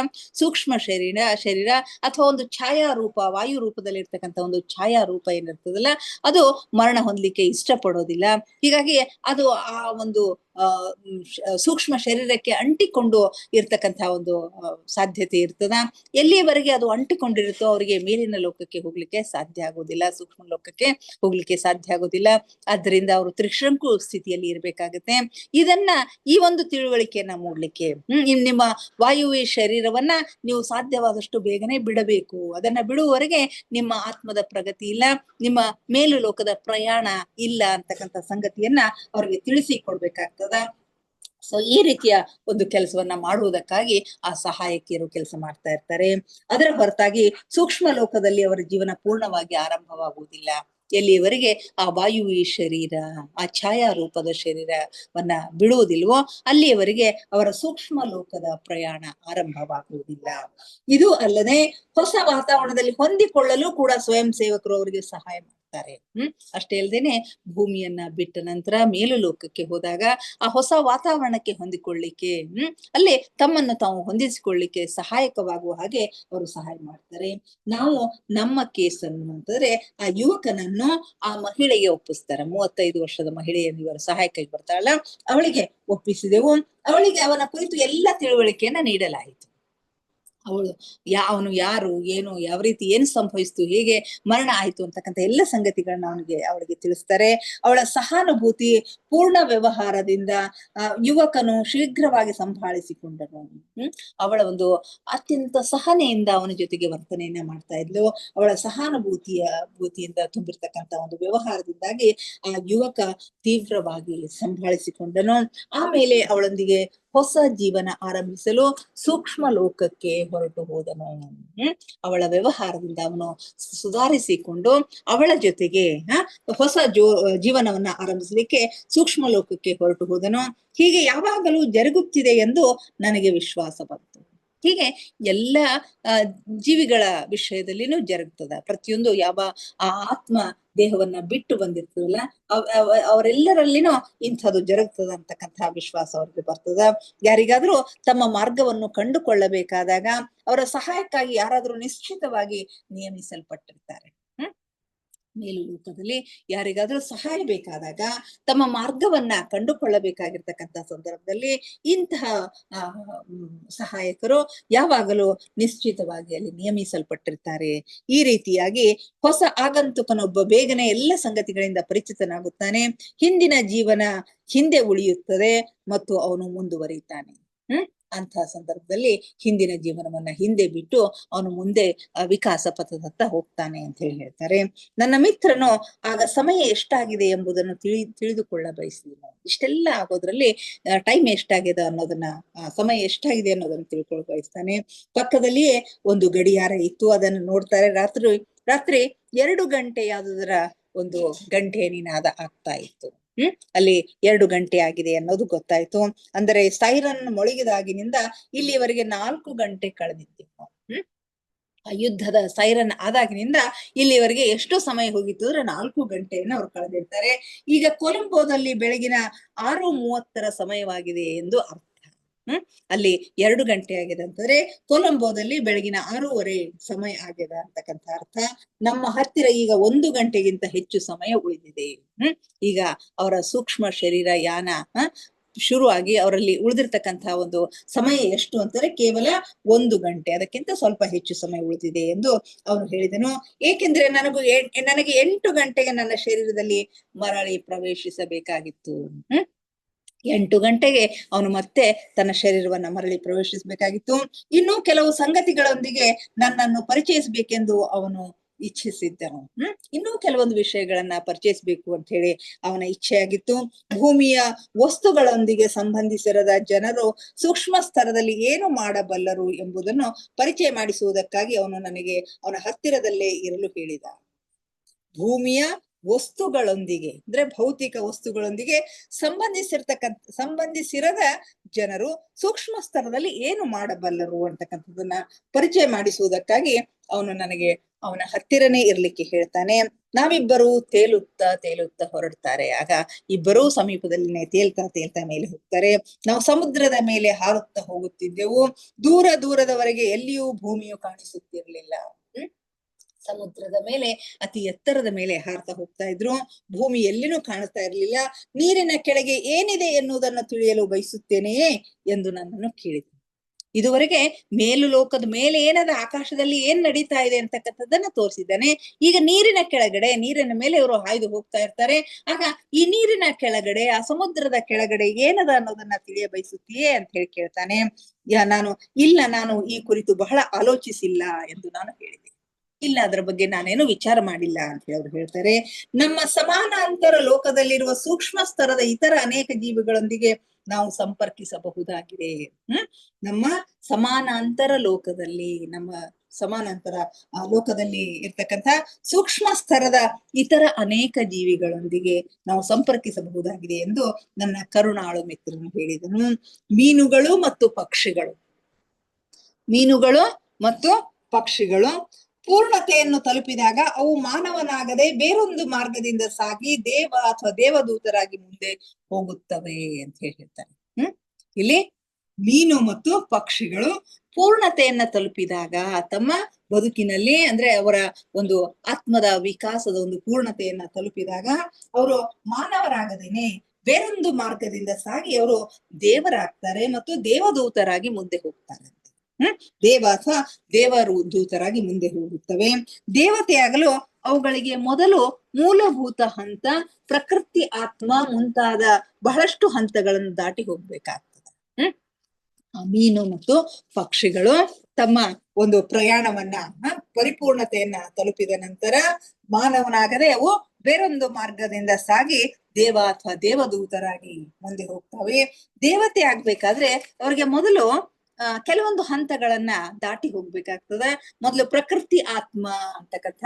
ಸೂಕ್ಷ್ಮ ಶರೀರ ಅಥವಾ ಒಂದು ಛಾಯಾ ರೂಪ, ವಾಯು ರೂಪದಲ್ಲಿ ಇರ್ತಕ್ಕಂಥ ಒಂದು ಛಾಯಾ ರೂಪ ಏನಿರ್ತದಲ್ಲ, ಅದು ಮರಣ ಹೊಂದಲಿಕ್ಕೆ ಇಷ್ಟಪಡೋದಿಲ್ಲ. ಹೀಗಾಗಿ ಅದು ಆ ಒಂದು ಸೂಕ್ಷ್ಮ ಶರೀರಕ್ಕೆ ಅಂಟಿಕೊಂಡು ಇರ್ತಕ್ಕಂತಹ ಒಂದು ಸಾಧ್ಯತೆ ಇರ್ತದ. ಎಲ್ಲಿಯವರೆಗೆ ಅದು ಅಂಟಿಕೊಂಡಿರುತ್ತೋ ಅವರಿಗೆ ಮೇಲಿನ ಲೋಕಕ್ಕೆ ಹೋಗ್ಲಿಕ್ಕೆ ಸಾಧ್ಯ ಆಗೋದಿಲ್ಲ, ಸೂಕ್ಷ್ಮ ಲೋಕಕ್ಕೆ ಹೋಗ್ಲಿಕ್ಕೆ ಸಾಧ್ಯ ಆಗೋದಿಲ್ಲ. ಆದ್ದರಿಂದ ಅವರು ತ್ರಿಶಂಕು ಸ್ಥಿತಿಯಲ್ಲಿ ಇರ್ಬೇಕಾಗತ್ತೆ. ಇದನ್ನ ಈ ಒಂದು ತಿಳುವಳಿಕೆಯನ್ನ ಮೂಡ್ಲಿಕ್ಕೆ ನಿಮ್ಮ ವಾಯುವಿ ಶರೀರವನ್ನ ನೀವು ಸಾಧ್ಯವಾದಷ್ಟು ಬೇಗನೆ ಬಿಡಬೇಕು. ಅದನ್ನ ಬಿಡುವವರೆಗೆ ನಿಮ್ಮ ಆತ್ಮದ ಪ್ರಗತಿ ಇಲ್ಲ, ನಿಮ್ಮ ಮೇಲು ಲೋಕದ ಪ್ರಯಾಣ ಇಲ್ಲ ಅಂತಕ್ಕಂಥ ಸಂಗತಿಯನ್ನ ಅವ್ರಿಗೆ ತಿಳಿಸಿ ಕೊಡ್ಬೇಕಾಗ್ತದ. ಸೊ ಈ ರೀತಿಯ ಒಂದು ಕೆಲಸವನ್ನ ಮಾಡುವುದಕ್ಕಾಗಿ ಆ ಸಹಾಯಕಿಯರು ಕೆಲಸ ಮಾಡ್ತಾ ಇರ್ತಾರೆ. ಅದರ ಹೊರತಾಗಿ ಸೂಕ್ಷ್ಮ ಲೋಕದಲ್ಲಿ ಅವರ ಜೀವನ ಪೂರ್ಣವಾಗಿ ಆರಂಭವಾಗುವುದಿಲ್ಲ. ಎಲ್ಲಿಯವರೆಗೆ ಆ ವಾಯುವಿ ಶರೀರ, ಆ ಛಾಯಾ ರೂಪದ ಶರೀರವನ್ನ ಬಿಡುವುದಿಲ್ವೋ ಅಲ್ಲಿಯವರೆಗೆ ಅವರ ಸೂಕ್ಷ್ಮ ಲೋಕದ ಪ್ರಯಾಣ ಆರಂಭವಾಗುವುದಿಲ್ಲ. ಇದು ಅಲ್ಲದೆ ಹೊಸ ವಾತಾವರಣದಲ್ಲಿ ಹೊಂದಿಕೊಳ್ಳಲು ಕೂಡ ಸ್ವಯಂ ಸೇವಕರು ಅವರಿಗೆ ಸಹಾಯ ಮಾಡ್ತಾರೆ. ಅಷ್ಟೇ ಅಲ್ಲದೇನೆ ಭೂಮಿಯನ್ನ ಬಿಟ್ಟ ನಂತರ ಮೇಲು ಲೋಕಕ್ಕೆ ಹೋದಾಗ ಆ ಹೊಸ ವಾತಾವರಣಕ್ಕೆ ಹೊಂದಿಕೊಳ್ಳಿಕ್ಕೆ ಅಲ್ಲಿ ತಮ್ಮನ್ನು ತಾವು ಹೊಂದಿಸಿಕೊಳ್ಳಿಕ್ಕೆ ಸಹಾಯಕವಾಗುವ ಹಾಗೆ ಅವರು ಸಹಾಯ ಮಾಡ್ತಾರೆ. ನಾವು ನಮ್ಮ ಕೇಸನ್ನು ಅಂತಂದ್ರೆ ಆ ಯುವಕನನ್ನು ಆ ಮಹಿಳೆಗೆ ಒಪ್ಪಿಸ್ತಾರೆ. 35 ವರ್ಷದ ಮಹಿಳೆಯನ್ನು ಇವರು ಸಹಾಯಕ್ಕಾಗಿ ಬರ್ತಾಳಲ್ಲ, ಅವಳಿಗೆ ಒಪ್ಪಿಸಿದೆವು. ಅವಳಿಗೆ ಅವನ ಕುರಿತು ಎಲ್ಲ ತಿಳುವಳಿಕೆಯನ್ನ ನೀಡಲಾಯಿತು. ಅವನು ಯಾರು, ಏನು, ಯಾವ ರೀತಿ ಏನು ಸಂಭವಿಸ್ತು, ಹೇಗೆ ಮರಣ ಆಯ್ತು ಅಂತಕ್ಕಂಥ ಎಲ್ಲ ಸಂಗತಿಗಳನ್ನ ಅವಳಿಗೆ ತಿಳಿಸ್ತಾರೆ. ಅವಳ ಸಹಾನುಭೂತಿ ಪೂರ್ಣ ವ್ಯವಹಾರದಿಂದ ಯುವಕನು ಶೀಘ್ರವಾಗಿ ಸಂಭಾಳಿಸಿಕೊಂಡನು. ಅವಳ ಒಂದು ಅತ್ಯಂತ ಸಹನೆಯಿಂದ ಅವನ ಜೊತೆಗೆ ವರ್ತನೆಯನ್ನ ಮಾಡ್ತಾ ಇದ್ಲು. ಅವಳ ಭೂತಿಯಿಂದ ತುಂಬಿರ್ತಕ್ಕಂಥ ಒಂದು ವ್ಯವಹಾರದಿಂದಾಗಿ ಆ ಯುವಕ ತೀವ್ರವಾಗಿ ಸಂಭಾಳಿಸಿಕೊಂಡನು. ಆಮೇಲೆ ಅವಳೊಂದಿಗೆ ಹೊಸ ಜೀವನ ಆರಂಭಿಸಲು ಸೂಕ್ಷ್ಮ ಲೋಕಕ್ಕೆ ಹೊರಟು ಹೋದನು. ಅವಳ ವ್ಯವಹಾರದಿಂದ ಅವನು ಸುಧಾರಿಸಿಕೊಂಡು ಅವಳ ಜೊತೆಗೆ ಹೊಸ ಜೀವನವನ್ನ ಆರಂಭಿಸಲಿಕ್ಕೆ ಸೂಕ್ಷ್ಮ ಲೋಕಕ್ಕೆ ಹೊರಟು ಹೋದನು. ಹೀಗೆ ಯಾವಾಗಲೂ ಜರುಗುತ್ತಿದೆ ಎಂದು ನನಗೆ ವಿಶ್ವಾಸ ಬಂತು. ಹೀಗೆ ಎಲ್ಲ ಜೀವಿಗಳ ವಿಷಯದಲ್ಲಿನೂ ಜರುಗ್ತದ. ಪ್ರತಿಯೊಂದು ಯಾವ ಆ ಆತ್ಮ ದೇಹವನ್ನ ಬಿಟ್ಟು ಬಂದಿರ್ತದಲ್ಲ ಅವರೆಲ್ಲರಲ್ಲಿನೂ ಇಂಥದ್ದು ಜರುಗ್ತದ ಅಂತಕ್ಕಂತಹ ವಿಶ್ವಾಸ ಅವ್ರಿಗೆ ಬರ್ತದ. ಯಾರಿಗಾದ್ರೂ ತಮ್ಮ ಮಾರ್ಗವನ್ನು ಕಂಡುಕೊಳ್ಳಬೇಕಾದಾಗ ಅವರ ಸಹಾಯಕ್ಕಾಗಿ ಯಾರಾದ್ರೂ ನಿಶ್ಚಿತವಾಗಿ ನೇಮಿಸಲ್ಪಟ್ಟಿರ್ತಾರೆ. ಮೇಲು ಲೋಕದಲ್ಲಿ ಯಾರಿಗಾದ್ರೂ ಸಹಾಯ ಬೇಕಾದಾಗ, ತಮ್ಮ ಮಾರ್ಗವನ್ನ ಕಂಡುಕೊಳ್ಳಬೇಕಾಗಿರ್ತಕ್ಕಂಥ ಸಂದರ್ಭದಲ್ಲಿ ಇಂತಹ ಸಹಾಯಕರು ಯಾವಾಗಲೂ ನಿಶ್ಚಿತವಾಗಿ ಅಲ್ಲಿ ನೇಮಿಸಲ್ಪಟ್ಟಿರ್ತಾರೆ. ಈ ರೀತಿಯಾಗಿ ಹೊಸ ಆಗಂತುಕನೊಬ್ಬ ಬೇಗನೆ ಎಲ್ಲ ಸಂಗತಿಗಳಿಂದ ಪರಿಚಿತನಾಗುತ್ತಾನೆ. ಹಿಂದಿನ ಜೀವನ ಹಿಂದೆ ಉಳಿಯುತ್ತದೆ ಮತ್ತು ಅವನು ಮುಂದುವರಿತಾನೆ. ಅಂತಹ ಸಂದರ್ಭದಲ್ಲಿ ಹಿಂದಿನ ಜೀವನವನ್ನ ಹಿಂದೆ ಬಿಟ್ಟು ಅವನು ಮುಂದೆ ವಿಕಾಸ ಪಥದತ್ತ ಹೋಗ್ತಾನೆ ಅಂತ ಹೇಳ್ತಾರೆ. ನನ್ನ ಮಿತ್ರನು ಆಗ ಸಮಯ ಎಷ್ಟಾಗಿದೆ ಎಂಬುದನ್ನು ತಿಳಿದುಕೊಳ್ಳ ಬಯಸಿದ. ಇಷ್ಟೆಲ್ಲ ಆಗೋದ್ರಲ್ಲಿ ಟೈಮ್ ಎಷ್ಟಾಗಿದೆ ಅನ್ನೋದನ್ನ, ಸಮಯ ಎಷ್ಟಾಗಿದೆ ಅನ್ನೋದನ್ನ ತಿಳ್ಕೊಳ್ಳ ಬಯಸ್ತಾನೆ. ಪಕ್ಕದಲ್ಲಿಯೇ ಒಂದು ಗಡಿಯಾರ ಇತ್ತು, ಅದನ್ನು ನೋಡ್ತಾರೆ. ರಾತ್ರಿ 2 ಗಂಟೆಯಾದುದರ ಒಂದು ಗಂಟೆ ನಿನಾದ ಆಗ್ತಾ ಇತ್ತು. ಅಲ್ಲಿ 2 ಗಂಟೆ ಆಗಿದೆ ಅನ್ನೋದು ಗೊತ್ತಾಯ್ತು. ಅಂದರೆ ಸೈರನ್ ಮೊಳಗಿದಾಗಿನಿಂದ ಇಲ್ಲಿವರೆಗೆ 4 ಗಂಟೆ ಕಳೆದಿತ್ತು. ಆ ಯುದ್ಧದ ಸೈರನ್ ಆದಾಗಿನಿಂದ ಇಲ್ಲಿವರೆಗೆ ಎಷ್ಟು ಸಮಯ ಹೋಗಿತ್ತು ಅಂದ್ರೆ 4 ಗಂಟೆಯನ್ನು ಅವ್ರು ಕಳೆದಿರ್ತಾರೆ. ಈಗ ಕೊಲಂಬೋದಲ್ಲಿ ಬೆಳಗಿನ 6:30 ಸಮಯವಾಗಿದೆ ಎಂದು ಅರ್ಥ. ಅಲ್ಲಿ 2 ಗಂಟೆ ಆಗಿದೆ ಅಂತಂದ್ರೆ ಕೊಲಂಬೋದಲ್ಲಿ ಬೆಳಗಿನ 6:30 ಸಮಯ ಆಗಿದೆ ಅಂತಕ್ಕಂಥ ಅರ್ಥ. ನಮ್ಮ ಹತ್ತಿರ ಈಗ 1 ಗಂಟೆಗಿಂತ ಹೆಚ್ಚು ಸಮಯ ಉಳಿದಿದೆ. ಈಗ ಅವರ ಸೂಕ್ಷ್ಮ ಶರೀರ ಯಾನ ಶುರುವಾಗಿ ಅವರಲ್ಲಿ ಉಳಿದಿರ್ತಕ್ಕಂತಹ ಒಂದು ಸಮಯ ಎಷ್ಟು ಅಂತಂದ್ರೆ ಕೇವಲ 1 ಗಂಟೆ, ಅದಕ್ಕಿಂತ ಸ್ವಲ್ಪ ಹೆಚ್ಚು ಸಮಯ ಉಳಿದಿದೆ ಎಂದು ಅವನು ಹೇಳಿದನು. ಏಕೆಂದ್ರೆ ನನಗೆ 8 ಗಂಟೆಗೆ ನನ್ನ ಶರೀರದಲ್ಲಿ ಮರಳಿ ಪ್ರವೇಶಿಸಬೇಕಾಗಿತ್ತು. 8 ಗಂಟೆಗೆ ಅವನು ಮತ್ತೆ ತನ್ನ ಶರೀರವನ್ನ ಮರಳಿ ಪ್ರವೇಶಿಸಬೇಕಾಗಿತ್ತು. ಇನ್ನೂ ಕೆಲವು ಸಂಗತಿಗಳೊಂದಿಗೆ ನನ್ನನ್ನು ಪರಿಚಯಿಸಬೇಕೆಂದು ಅವನು ಇಚ್ಛಿಸಿದ್ದನು. ಇನ್ನೂ ಕೆಲವೊಂದು ವಿಷಯಗಳನ್ನ ಪರಿಚಯಿಸಬೇಕು ಅಂತ ಹೇಳಿ ಅವನ ಇಚ್ಛೆಯಾಗಿತ್ತು. ಭೂಮಿಯ ವಸ್ತುಗಳೊಂದಿಗೆ ಸಂಬಂಧಿಸಿರದ ಜನರು ಸೂಕ್ಷ್ಮ ಸ್ತರದಲ್ಲಿ ಏನು ಮಾಡಬಲ್ಲರು ಎಂಬುದನ್ನು ಪರಿಚಯ ಮಾಡಿಸುವುದಕ್ಕಾಗಿ ಅವನು ನನಗೆ ಅವನ ಹತ್ತಿರದಲ್ಲೇ ಇರಲು ಹೇಳಿದ. ಭೂಮಿಯ ವಸ್ತುಗಳೊಂದಿಗೆ ಅಂದ್ರೆ ಭೌತಿಕ ವಸ್ತುಗಳೊಂದಿಗೆ ಸಂಬಂಧಿಸಿರದ ಜನರು ಸೂಕ್ಷ್ಮ ಸ್ತರದಲ್ಲಿ ಏನು ಮಾಡಬಲ್ಲರು ಅಂತಕ್ಕಂಥದ್ದನ್ನ ಪರಿಚಯ ಮಾಡಿಸುವುದಕ್ಕಾಗಿ ಅವನು ನನಗೆ ಅವನ ಹತ್ತಿರನೇ ಇರ್ಲಿಕ್ಕೆ ಹೇಳ್ತಾನೆ. ನಾವಿಬ್ಬರು ತೇಲುತ್ತಾ ಹೊರಡ್ತಾರೆ. ಆಗ ಇಬ್ಬರೂ ಸಮೀಪದಲ್ಲಿನೇ ತೇಲ್ತಾ ಮೇಲೆ ಹೋಗ್ತಾರೆ. ನಾವು ಸಮುದ್ರದ ಮೇಲೆ ಹಾರುತ್ತಾ ಹೋಗುತ್ತಿದ್ದೆವು. ದೂರದವರೆಗೆ ಎಲ್ಲಿಯೂ ಭೂಮಿಯು ಕಾಣಿಸುತ್ತಿರ್ಲಿಲ್ಲ. ಸಮುದ್ರದ ಮೇಲೆ ಅತಿ ಎತ್ತರದ ಮೇಲೆ ಹಾರ್ತಾ ಹೋಗ್ತಾ ಇದ್ರು. ಭೂಮಿ ಎಲ್ಲಿನೂ ಕಾಣಿಸ್ತಾ ಇರ್ಲಿಲ್ಲ. ನೀರಿನ ಕೆಳಗೆ ಏನಿದೆ ಎನ್ನುವುದನ್ನು ತಿಳಿಯಲು ಬಯಸುತ್ತೇನೆಯೇ ಎಂದು ನನ್ನನ್ನು ಕೇಳಿದ್ರು. ಇದುವರೆಗೆ ಮೇಲು ಲೋಕದ ಮೇಲೆ ಏನದ, ಆಕಾಶದಲ್ಲಿ ಏನ್ ನಡೀತಾ ಇದೆ ಅಂತಕ್ಕಂಥದ್ದನ್ನ ತೋರಿಸಿದ್ದಾನೆ. ಈಗ ನೀರಿನ ಕೆಳಗಡೆ, ನೀರಿನ ಮೇಲೆ ಇವರು ಹಾಯ್ದು ಹೋಗ್ತಾ ಇರ್ತಾರೆ. ಆಗ ಈ ನೀರಿನ ಕೆಳಗಡೆ, ಆ ಸಮುದ್ರದ ಕೆಳಗಡೆ ಏನದ ಅನ್ನೋದನ್ನ ತಿಳಿಯ ಬಯಸುತ್ತೀಯೇ ಅಂತ ಹೇಳಿ ಕೇಳ್ತಾನೆ. ನಾನು ಈ ಕುರಿತು ಬಹಳ ಆಲೋಚಿಸಿಲ್ಲ ಎಂದು ನಾನು ಹೇಳಿದೆ. ಇಲ್ಲ, ಅದರ ಬಗ್ಗೆ ನಾನೇನು ವಿಚಾರ ಮಾಡಿಲ್ಲ ಅಂತ ಹೇಳಿ ಅವ್ರು ಹೇಳ್ತಾರೆ. ನಮ್ಮ ಸಮಾನಾಂತರ ಲೋಕದಲ್ಲಿರುವ ಸೂಕ್ಷ್ಮ ಸ್ತರದ ಇತರ ಅನೇಕ ಜೀವಿಗಳೊಂದಿಗೆ ನಾವು ಸಂಪರ್ಕಿಸಬಹುದಾಗಿದೆ. ನಮ್ಮ ಸಮಾನಾಂತರ ಲೋಕದಲ್ಲಿ, ನಮ್ಮ ಸಮಾನಾಂತರ ಲೋಕದಲ್ಲಿ ಇರ್ತಕ್ಕಂಥ ಸೂಕ್ಷ್ಮ ಸ್ತರದ ಇತರ ಅನೇಕ ಜೀವಿಗಳೊಂದಿಗೆ ನಾವು ಸಂಪರ್ಕಿಸಬಹುದಾಗಿದೆ ಎಂದು ನನ್ನ ಕರುಣಾಳು ಮಿತ್ರನು ಹೇಳಿದನು. ಮೀನುಗಳು ಮತ್ತು ಪಕ್ಷಿಗಳು ಪೂರ್ಣತೆಯನ್ನು ತಲುಪಿದಾಗ ಅವು ಮಾನವನಾಗದೆ ಬೇರೊಂದು ಮಾರ್ಗದಿಂದ ಸಾಗಿ ದೇವ ಅಥವಾ ದೇವದೂತರಾಗಿ ಮುಂದೆ ಹೋಗುತ್ತವೆ ಅಂತ ಹೇಳ್ತಾರೆ. ಇಲ್ಲಿ ಮೀನು ಮತ್ತು ಪಕ್ಷಿಗಳು ಪೂರ್ಣತೆಯನ್ನ ತಲುಪಿದಾಗ, ತಮ್ಮ ಬದುಕಿನಲ್ಲಿ ಅಂದ್ರೆ ಅವರ ಒಂದು ಆತ್ಮದ ವಿಕಾಸದ ಒಂದು ಪೂರ್ಣತೆಯನ್ನ ತಲುಪಿದಾಗ ಅವರು ಮಾನವರಾಗದೇನೆ ಬೇರೊಂದು ಮಾರ್ಗದಿಂದ ಸಾಗಿ ಅವರು ದೇವರಾಗ್ತಾರೆ ಮತ್ತು ದೇವದೂತರಾಗಿ ಮುಂದೆ ಹೋಗ್ತಾರೆ. ದೇವ ಅಥವಾ ದೇವರು ದೂತರಾಗಿ ಮುಂದೆ ಹೋಗುತ್ತವೆ. ದೇವತೆಯಾಗಲು ಅವುಗಳಿಗೆ ಮೊದಲು ಮೂಲಭೂತ ಹಂತ, ಪ್ರಕೃತಿ, ಆತ್ಮ ಮುಂತಾದ ಬಹಳಷ್ಟು ಹಂತಗಳನ್ನು ದಾಟಿ ಹೋಗ್ಬೇಕಾಗ್ತದೆ. ಮೀನು ಮತ್ತು ಪಕ್ಷಿಗಳು ತಮ್ಮ ಒಂದು ಪ್ರಯಾಣವನ್ನ, ಪರಿಪೂರ್ಣತೆಯನ್ನ ತಲುಪಿದ ನಂತರ ಮಾನವನಾಗದೆ ಅವು ಬೇರೊಂದು ಮಾರ್ಗದಿಂದ ಸಾಗಿ ದೇವ ಅಥವಾ ದೇವದೂತರಾಗಿ ಮುಂದೆ ಹೋಗ್ತವೆ. ದೇವತೆ ಆಗ್ಬೇಕಾದ್ರೆ ಅವ್ರಿಗೆ ಮೊದಲು ಕೆಲವೊಂದು ಹಂತಗಳನ್ನ ದಾಟಿ ಹೋಗ್ಬೇಕಾಗ್ತದೆ. ಮೊದಲು ಪ್ರಕೃತಿ, ಆತ್ಮ ಅಂತಕ್ಕಂಥ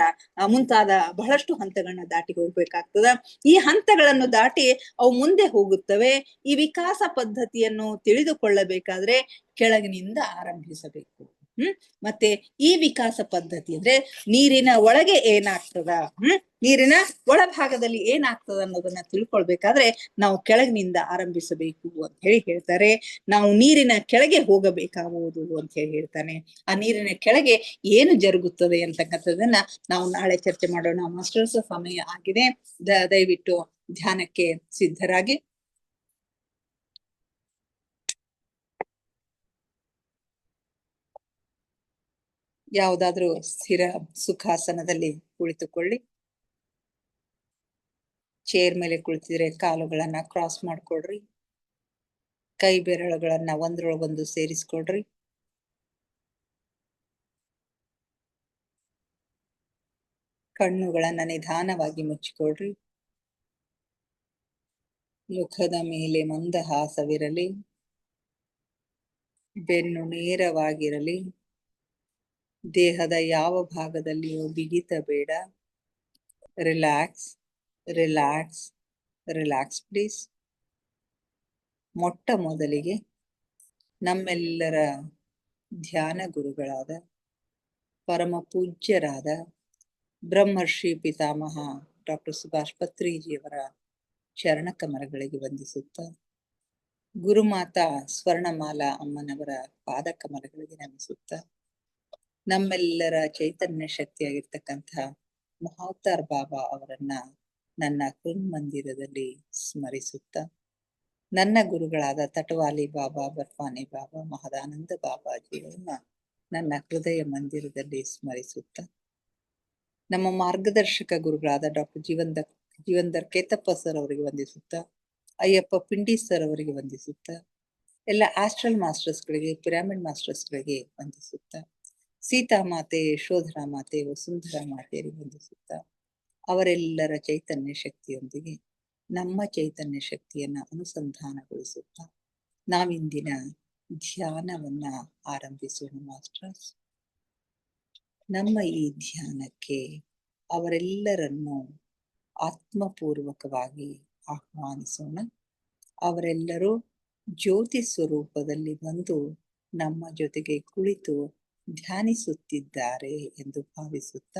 ಮುಂತಾದ ಬಹಳಷ್ಟು ಹಂತಗಳನ್ನ ದಾಟಿ ಹೋಗ್ಬೇಕಾಗ್ತದ. ಈ ಹಂತಗಳನ್ನು ದಾಟಿ ಅವು ಮುಂದೆ ಹೋಗುತ್ತವೆ. ಈ ವಿಕಾಸ ಪದ್ಧತಿಯನ್ನು ತಿಳಿದುಕೊಳ್ಳಬೇಕಾದ್ರೆ ಕೆಳಗಿನಿಂದ ಆರಂಭಿಸಬೇಕು. ಮತ್ತೆ ಈ ವಿಕಾಸ ಪದ್ಧತಿ ಅಂದ್ರೆ ನೀರಿನ ಒಳಗೆ ಏನಾಗ್ತದ, ನೀರಿನ ಒಳಭಾಗದಲ್ಲಿ ಏನಾಗ್ತದ ಅನ್ನೋದನ್ನ ತಿಳ್ಕೊಳ್ಬೇಕಾದ್ರೆ ನಾವು ಕೆಳಗಿನಿಂದ ಆರಂಭಿಸಬೇಕು ಅಂತ ಹೇಳಿ ಹೇಳ್ತಾರೆ. ನಾವು ನೀರಿನ ಕೆಳಗೆ ಹೋಗಬೇಕಾಗುವುದು ಅಂತ ಹೇಳಿ ಹೇಳ್ತಾನೆ. ಆ ನೀರಿನ ಕೆಳಗೆ ಏನು ಜರುಗುತ್ತದೆ ಅಂತಕ್ಕಂಥದ್ದನ್ನ ನಾವು ನಾಳೆ ಚರ್ಚೆ ಮಾಡೋಣ. ಮಾಸ್ಟರ್ಸ್, ಸಮಯ ಆಗಿದೆ. ದಯವಿಟ್ಟು ಧ್ಯಾನಕ್ಕೆ ಸಿದ್ಧರಾಗಿ. ಯಾವುದಾದ್ರೂ ಸ್ಥಿರ ಸುಖಾಸನದಲ್ಲಿ ಕುಳಿತುಕೊಳ್ಳಿ. ಚೇರ್ ಮೇಲೆ ಕುಳಿತಿದ್ರೆ ಕಾಲುಗಳನ್ನ ಕ್ರಾಸ್ ಮಾಡ್ಕೊಳ್ರಿ. ಕೈ ಬೆರಳುಗಳನ್ನ ಒಂದ್ರೊಳಗೊಂದು ಸೇರಿಸ್ಕೊಳ್ರಿ. ಕಣ್ಣುಗಳನ್ನ ನಿಧಾನವಾಗಿ ಮುಚ್ಚಿಕೊಳ್ರಿ. ಮುಖದ ಮೇಲೆ ಮಂದಹಾಸವಿರಲಿ. ಬೆನ್ನು ನೇರವಾಗಿರಲಿ. ದೇಹದ ಯಾವ ಭಾಗದಲ್ಲಿಯೂ ಬಿಗಿತ ಬೇಡ. Relax, relax, relax please. ಮೊಟ್ಟ ಮೊದಲಿಗೆ ನಮ್ಮೆಲ್ಲರ ಧ್ಯಾನ ಗುರುಗಳಾದ ಪರಮ ಪೂಜ್ಯರಾದ ಬ್ರಹ್ಮರ್ಷಿ ಪಿತಾಮಹ ಡಾಕ್ಟರ್ ಸುಭಾಷ್ ಪತ್ರಿಜಿಯವರ ಚರಣ ಕಮಲಗಳಿಗೆ ವಂದಿಸುತ್ತ, ಗುರುಮಾತಾ ಸ್ವರ್ಣಮಾಲಾ ಅಮ್ಮನವರ ಪಾದ ಕಮಲಗಳಿಗೆ ನಮಿಸುತ್ತ, ನಮ್ಮೆಲ್ಲರ ಚೈತನ್ಯ ಶಕ್ತಿಯಾಗಿರ್ತಕ್ಕಂಥ ಮಹಾವತಾರ್ ಬಾಬಾ ಅವರನ್ನ ನನ್ನ ಹೃನ್ಮಂದಿರದಲ್ಲಿ ಸ್ಮರಿಸುತ್ತ, ನನ್ನ ಗುರುಗಳಾದ ತಟವಾಲಿ ಬಾಬಾ, ಬರ್ಫಾನಿ ಬಾಬಾ, ಮಹದಾನಂದ ಬಾಬಾಜಿಯವರನ್ನ ನನ್ನ ಹೃದಯ ಮಂದಿರದಲ್ಲಿ ಸ್ಮರಿಸುತ್ತ, ನಮ್ಮ ಮಾರ್ಗದರ್ಶಕ ಗುರುಗಳಾದ ಡಾಕ್ಟರ್ ಜೀವಂದರ್ ಕೇತಪ್ಪ ಸರ್ ಅವರಿಗೆ ವಂದಿಸುತ್ತ, ಅಯ್ಯಪ್ಪ ಪಿಂಡಿ ಸರ್ ಅವರಿಗೆ ವಂದಿಸುತ್ತ, ಎಲ್ಲ ಆಸ್ಟ್ರಲ್ ಮಾಸ್ಟರ್ಸ್ಗಳಿಗೆ, ಪಿರಾಮಿಡ್ ಮಾಸ್ಟರ್ಸ್ಗಳಿಗೆ ವಂದಿಸುತ್ತ, ಸೀತಾ ಮಾತೆ, ಯಶೋಧರಾ ಮಾತೆ, ವಸುಂಧರಾ ಮಾತೆಯರಿಗೆ ವಂದಿಸುತ್ತ, ಅವರೆಲ್ಲರ ಚೈತನ್ಯ ಶಕ್ತಿಯೊಂದಿಗೆ ನಮ್ಮ ಚೈತನ್ಯ ಶಕ್ತಿಯನ್ನ ಅನುಸಂಧಾನಗೊಳಿಸುತ್ತ ನಾವಿಂದಿನ ಧ್ಯಾನವನ್ನ ಆರಂಭಿಸೋಣ. ಮಾಸ್ಟರ್ಸ್, ನಮ್ಮ ಈ ಧ್ಯಾನಕ್ಕೆ ಅವರೆಲ್ಲರನ್ನು ಆತ್ಮಪೂರ್ವಕವಾಗಿ ಆಹ್ವಾನಿಸೋಣ. ಅವರೆಲ್ಲರೂ ಜ್ಯೋತಿ ಸ್ವರೂಪದಲ್ಲಿ ಬಂದು ನಮ್ಮ ಜೊತೆಗೆ ಕುಳಿತು ಧ್ಯಾನಿಸುತ್ತಿದ್ದಾರೆ ಎಂದು ಭಾವಿಸುತ್ತ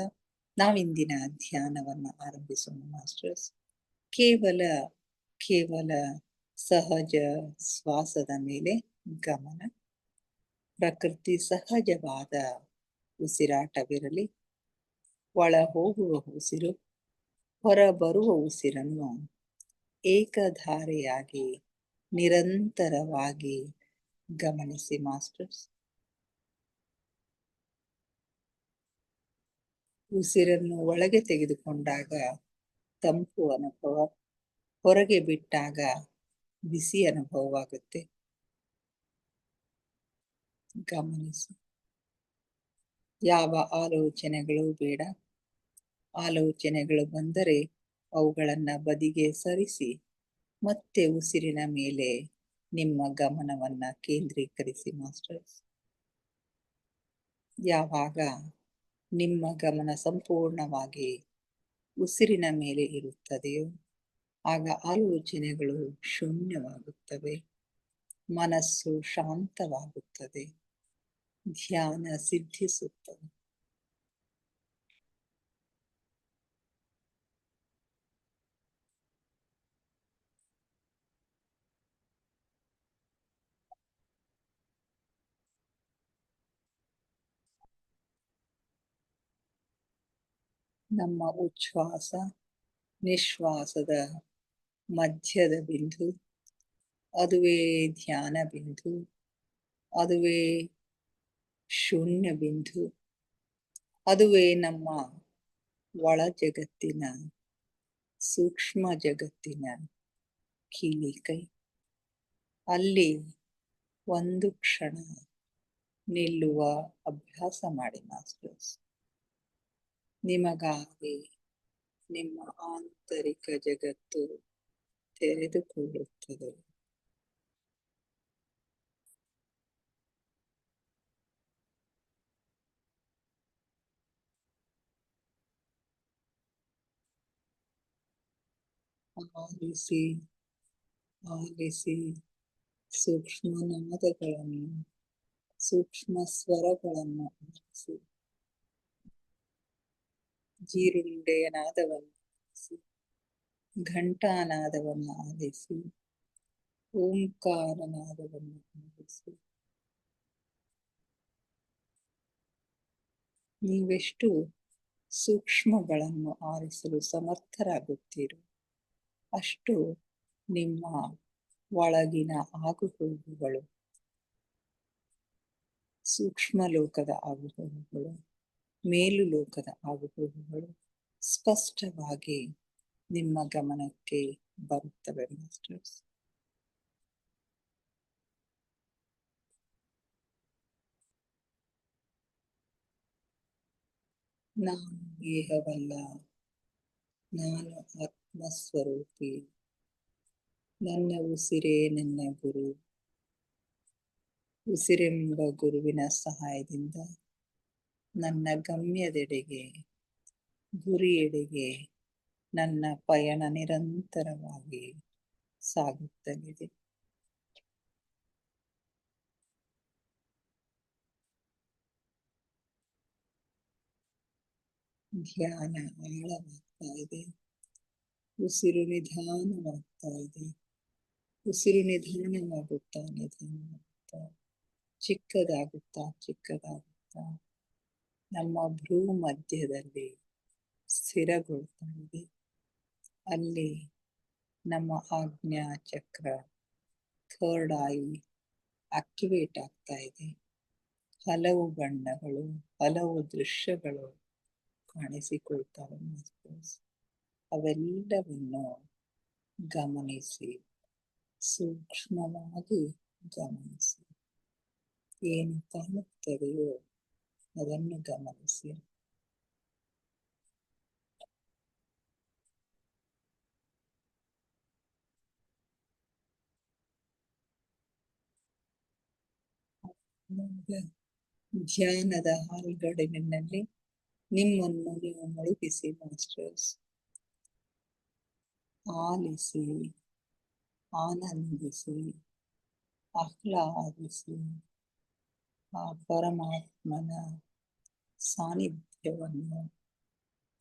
ನಾವಿಂದಿನ ಧ್ಯಾನವನ್ನ ಆರಂಭಿಸೋಣ. ಮಾಸ್ಟರ್ಸ್, ಕೇವಲ ಸಹಜ ಶ್ವಾಸದ ಮೇಲೆ ಗಮನ. ಪ್ರಕೃತಿ ಸಹಜವಾದ ಉಸಿರಾಟವಿರಲಿ. ಒಳ ಹೋಗುವ ಉಸಿರು, ಹೊರ ಬರುವ ಉಸಿರನ್ನು ಏಕಧಾರೆಯಾಗಿ ನಿರಂತರವಾಗಿ ಗಮನಿಸಿ ಮಾಸ್ಟರ್ಸ್. ಉಸಿರನ್ನು ಒಳಗೆ ತೆಗೆದುಕೊಂಡಾಗ ತಂಪು ಅನುಭವ, ಹೊರಗೆ ಬಿಟ್ಟಾಗ ಬಿಸಿ ಅನುಭವವಾಗುತ್ತೆ. ಗಮನಿಸಿ. ಯಾವ ಆಲೋಚನೆಗಳು ಬೇಡ. ಆಲೋಚನೆಗಳು ಬಂದರೆ ಅವುಗಳನ್ನು ಬದಿಗೆ ಸರಿಸಿ ಮತ್ತೆ ಉಸಿರಿನ ಮೇಲೆ ನಿಮ್ಮ ಗಮನವನ್ನ ಕೇಂದ್ರೀಕರಿಸಿ ಮಾಸ್ಟರ್ಸ್. ಯಾವಾಗ ನಿಮ್ಮ ಗಮನ ಸಂಪೂರ್ಣವಾಗಿ ಉಸಿರಿನ ಮೇಲೆ ಇರುತ್ತದೆಯೋ ಆಗ ಆಲೋಚನೆಗಳು ಶೂನ್ಯವಾಗುತ್ತವೆ, ಮನಸ್ಸು ಶಾಂತವಾಗುತ್ತದೆ, ಧ್ಯಾನ ಸಿದ್ಧಿಸುತ್ತದೆ. ನಮ್ಮ ಉಚ್ಛ್ವಾಸ ನಿಶ್ವಾಸದ ಮಧ್ಯದ ಬಿಂದು, ಅದುವೇ ಧ್ಯಾನ ಬಿಂದು, ಅದುವೇ ಶೂನ್ಯ ಬಿಂದು, ಅದುವೇ ನಮ್ಮ ಒಳ ಜಗತ್ತಿನ ಸೂಕ್ಷ್ಮ ಜಗತ್ತಿನ ಕೀಲಿಕೈ. ಅಲ್ಲಿ ಒಂದು ಕ್ಷಣ ನಿಲ್ಲುವ ಅಭ್ಯಾಸ ಮಾಡಿ ಮಾಸ್ಟರ್ಸ್. ನಿಮಗಾಗಿ ನಿಮ್ಮ ಆಂತರಿಕ ಜಗತ್ತು ತೆರೆದುಕೊಳ್ಳುತ್ತದೆ. ಆಲಿಸಿ ಆಲಿಸಿ ಸೂಕ್ಷ್ಮ ನಾದಗಳನ್ನು, ಸೂಕ್ಷ್ಮ ಸ್ವರಗಳನ್ನು ಆಲಿಸಿ. ಜೀರುಂಡೆಯ ನಾದವನ್ನು ಆಲಿಸಿ, ಘಂಟಾನಾದವನ್ನು ಆಲಿಸಿ, ಓಂಕಾರ ನಾದವನ್ನು ಆಲಿಸಿ. ನೀವೆಷ್ಟು ಸೂಕ್ಷ್ಮಗಳನ್ನು ಆರಿಸಲು ಸಮರ್ಥರಾಗುತ್ತೀರೋ ಅಷ್ಟು ನಿಮ್ಮ ಒಳಗಿನ ಆಗುಹೋಗುಗಳು, ಸೂಕ್ಷ್ಮ ಲೋಕದ ಆಗುಹೋಗುಗಳು, ಮೇಲು ಲೋಕದ ಆಗುಹೋಗುಗಳು ಸ್ಪಷ್ಟವಾಗಿ ನಿಮ್ಮ ಗಮನಕ್ಕೆ ಬರುತ್ತವೆ ಮಾಸ್ಟರ್ಸ್. ನಾನು ದೇಹವಲ್ಲ, ನಾನು ಆತ್ಮಸ್ವರೂಪಿ. ನನ್ನ ಉಸಿರೇ ನನ್ನ ಗುರು. ಉಸಿರೆಂಬ ಗುರುವಿನ ಸಹಾಯದಿಂದ ನನ್ನ ಗಮ್ಯದೆಡೆಗೆ, ಗುರಿಯೆಡೆಗೆ ನನ್ನ ಪಯಣ ನಿರಂತರವಾಗಿ ಸಾಗುತ್ತಲಿದೆ. ಧ್ಯಾನ ಆಳವಾಗ್ತಾ ಇದೆ. ಉಸಿರು ನಿಧಾನವಾಗ್ತಾ ಇದೆ. ಉಸಿರು ನಿಧಾನವಾಗುತ್ತಾ ನಿಧಾನವಾಗುತ್ತಾ ಚಿಕ್ಕದಾಗುತ್ತಾ ಚಿಕ್ಕದಾಗುತ್ತಾ ನಮ್ಮ ಭ್ರೂ ಮಧ್ಯದಲ್ಲಿ ಸ್ಥಿರಗೊಳ್ತಾ ಇದೆ. ಅಲ್ಲಿ ನಮ್ಮ ಆಜ್ಞಾ ಚಕ್ರ, ಥರ್ಡ್ ಐ ಆಕ್ಟಿವೇಟ್ ಆಗ್ತಾ ಇದೆ. ಹಲವು ಬಣ್ಣಗಳು, ಹಲವು ದೃಶ್ಯಗಳು ಕಾಣಿಸಿಕೊಳ್ತವೆ ಮಾಸ್ಟರ್ಸ್. ಅವೆಲ್ಲವನ್ನು ಗಮನಿಸಿ, ಸೂಕ್ಷ್ಮವಾಗಿ ಗಮನಿಸಿ. ಏನು ಕಾಣುತ್ತದೆಯೋ ಅದನ್ನು ಗಮನಿಸಿ. ಧ್ಯಾನದ ಹಾಲ್ಗಡಲಿನಲ್ಲಿ ನಿಮ್ಮನ್ನು ನೀವು ಮುಳುಗಿಸಿ ಮಾಸ್ಟರ್ಸ್. ಆಲಿಸಿ, ಆನಂದಿಸಿ, ಆಹ್ಲಾದಿಸಿ ಆ ಪರಮಾತ್ಮನ ಸಾನ್ನಿಧ್ಯವನ್ನು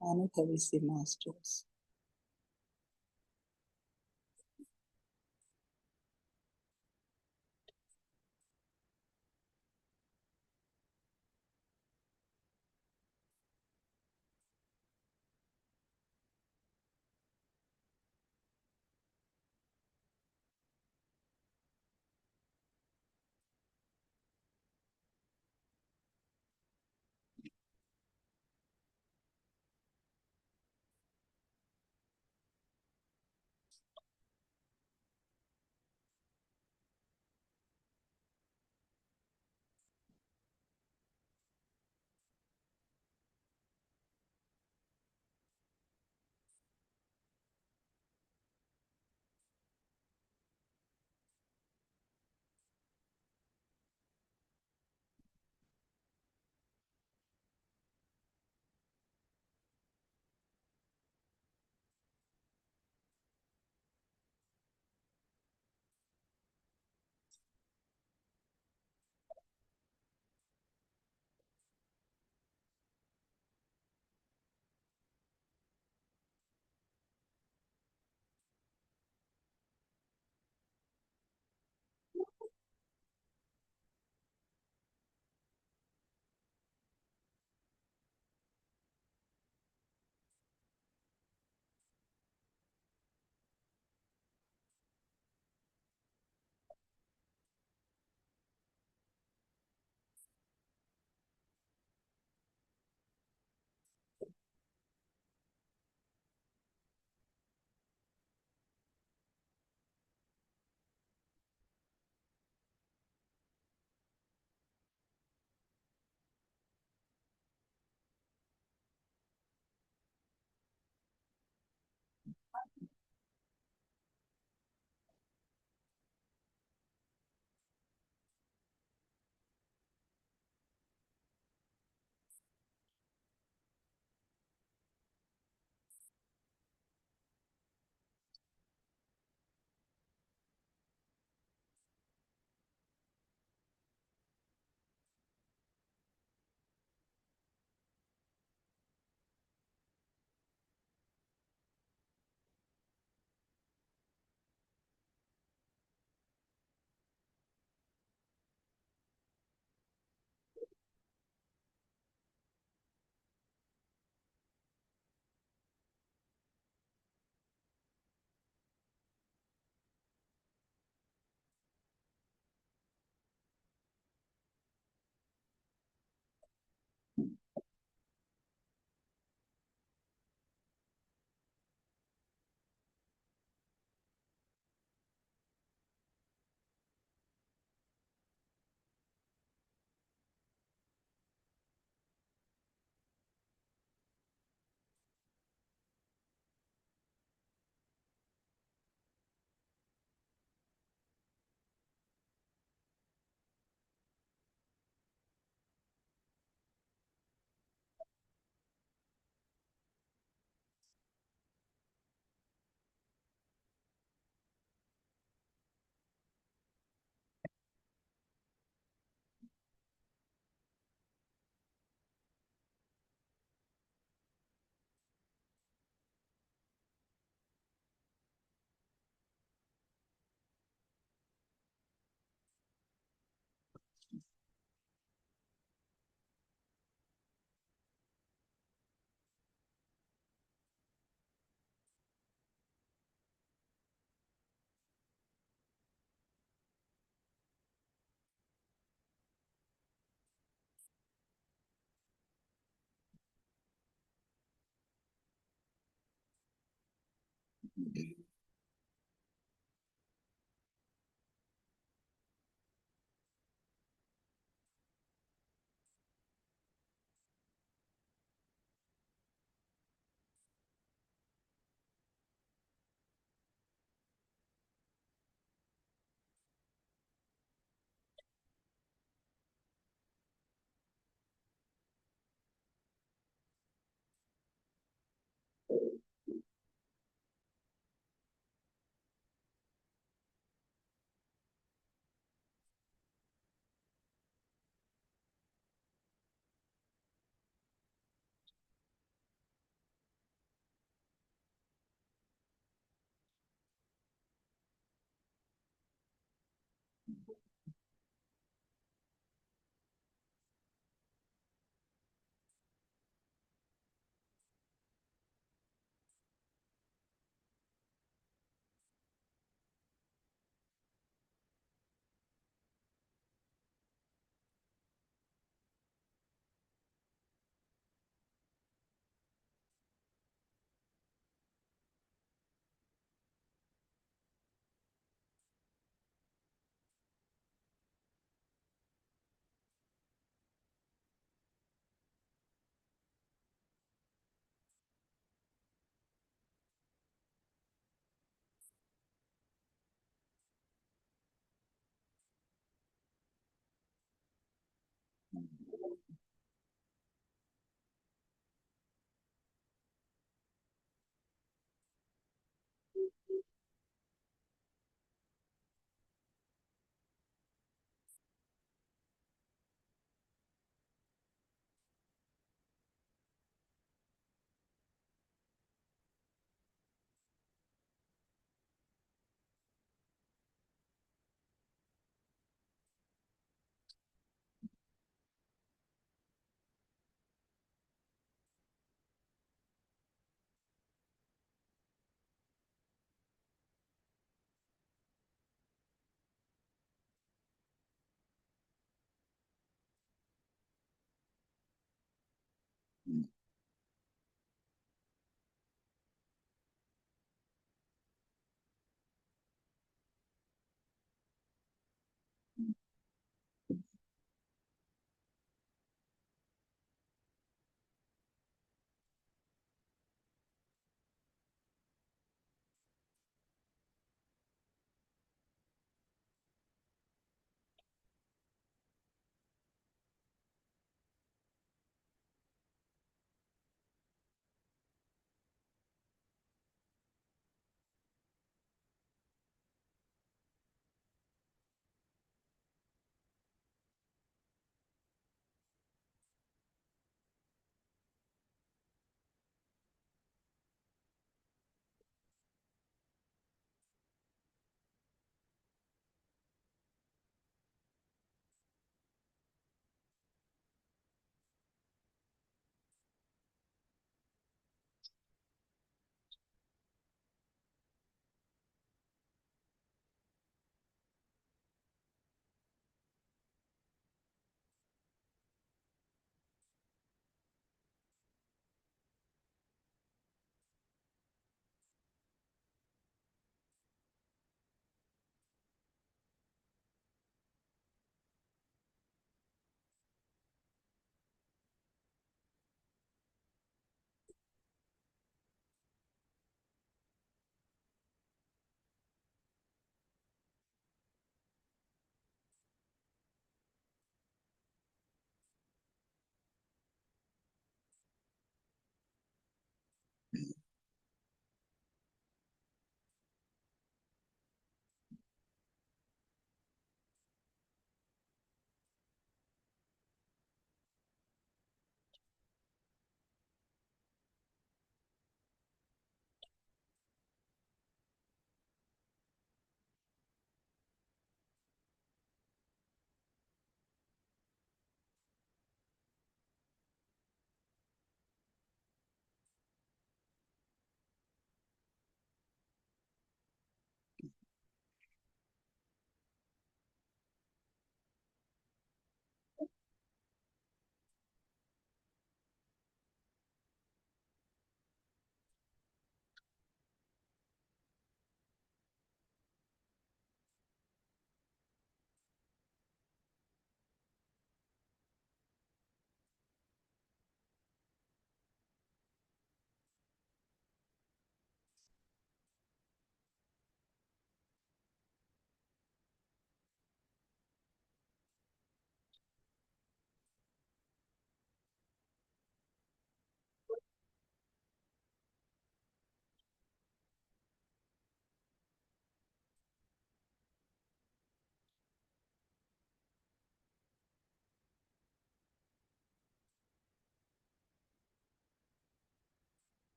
ಅನುಭವಿಸಿ ಮಾಸ್ಟರ್ಸ್.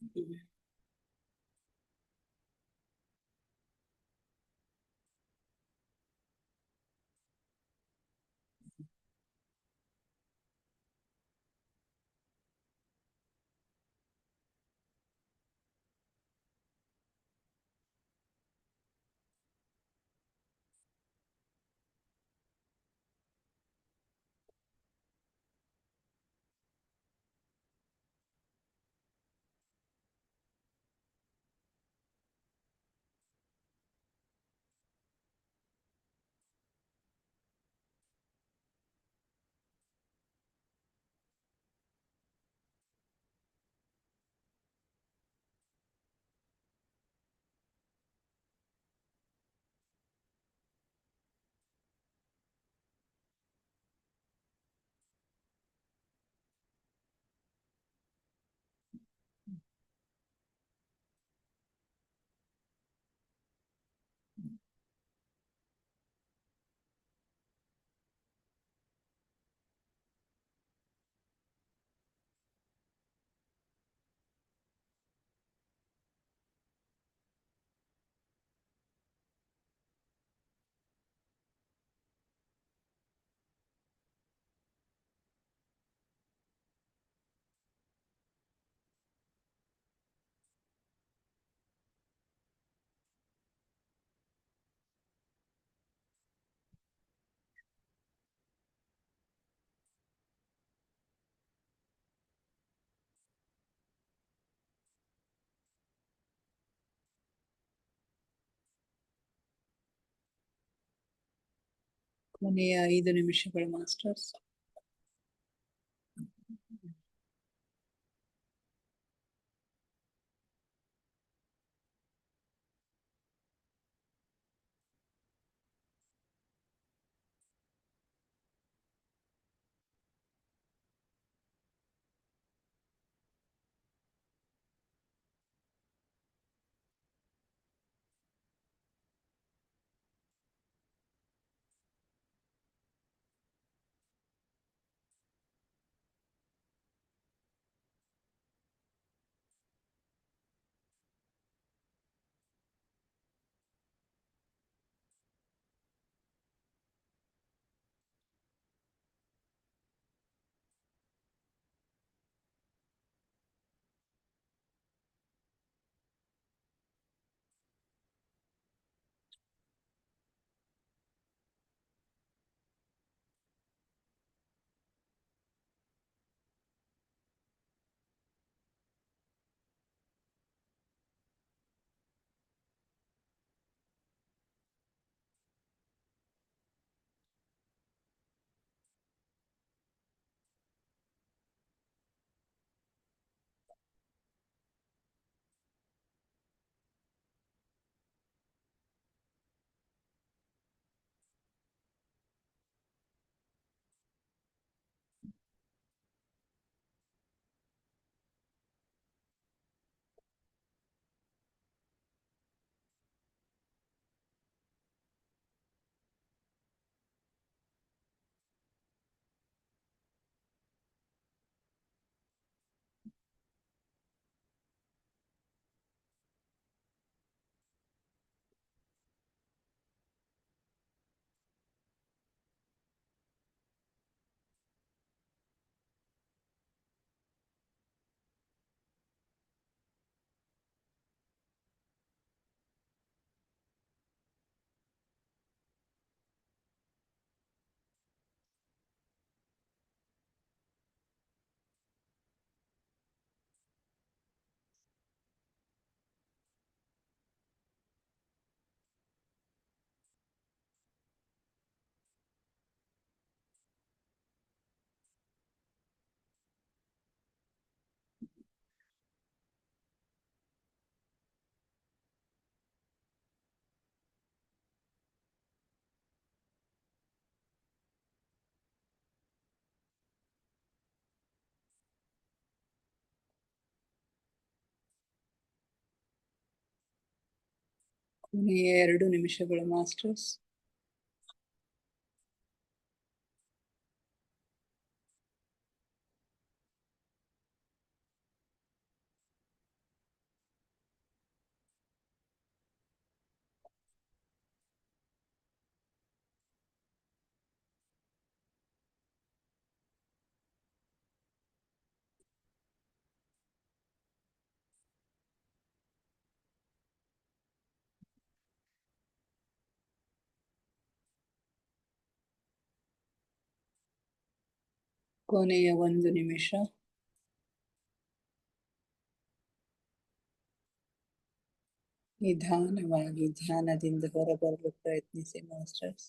ಹ್ಮ್. ಕೊನೆಯ 5 ನಿಮಿಷಗಳು ಮಾಸ್ಟರ್ಸ್. ಕೊನೆಯ 2 ನಿಮಿಷಗಳು ಮಾಸ್ಟರ್ಸ್. ಕೊನೆಯ 1 ನಿಮಿಷ. ನಿಧಾನವಾಗಿ ಧ್ಯಾನದಿಂದ ಹೊರಬರಲು ಪ್ರಯತ್ನಿಸಿ masters.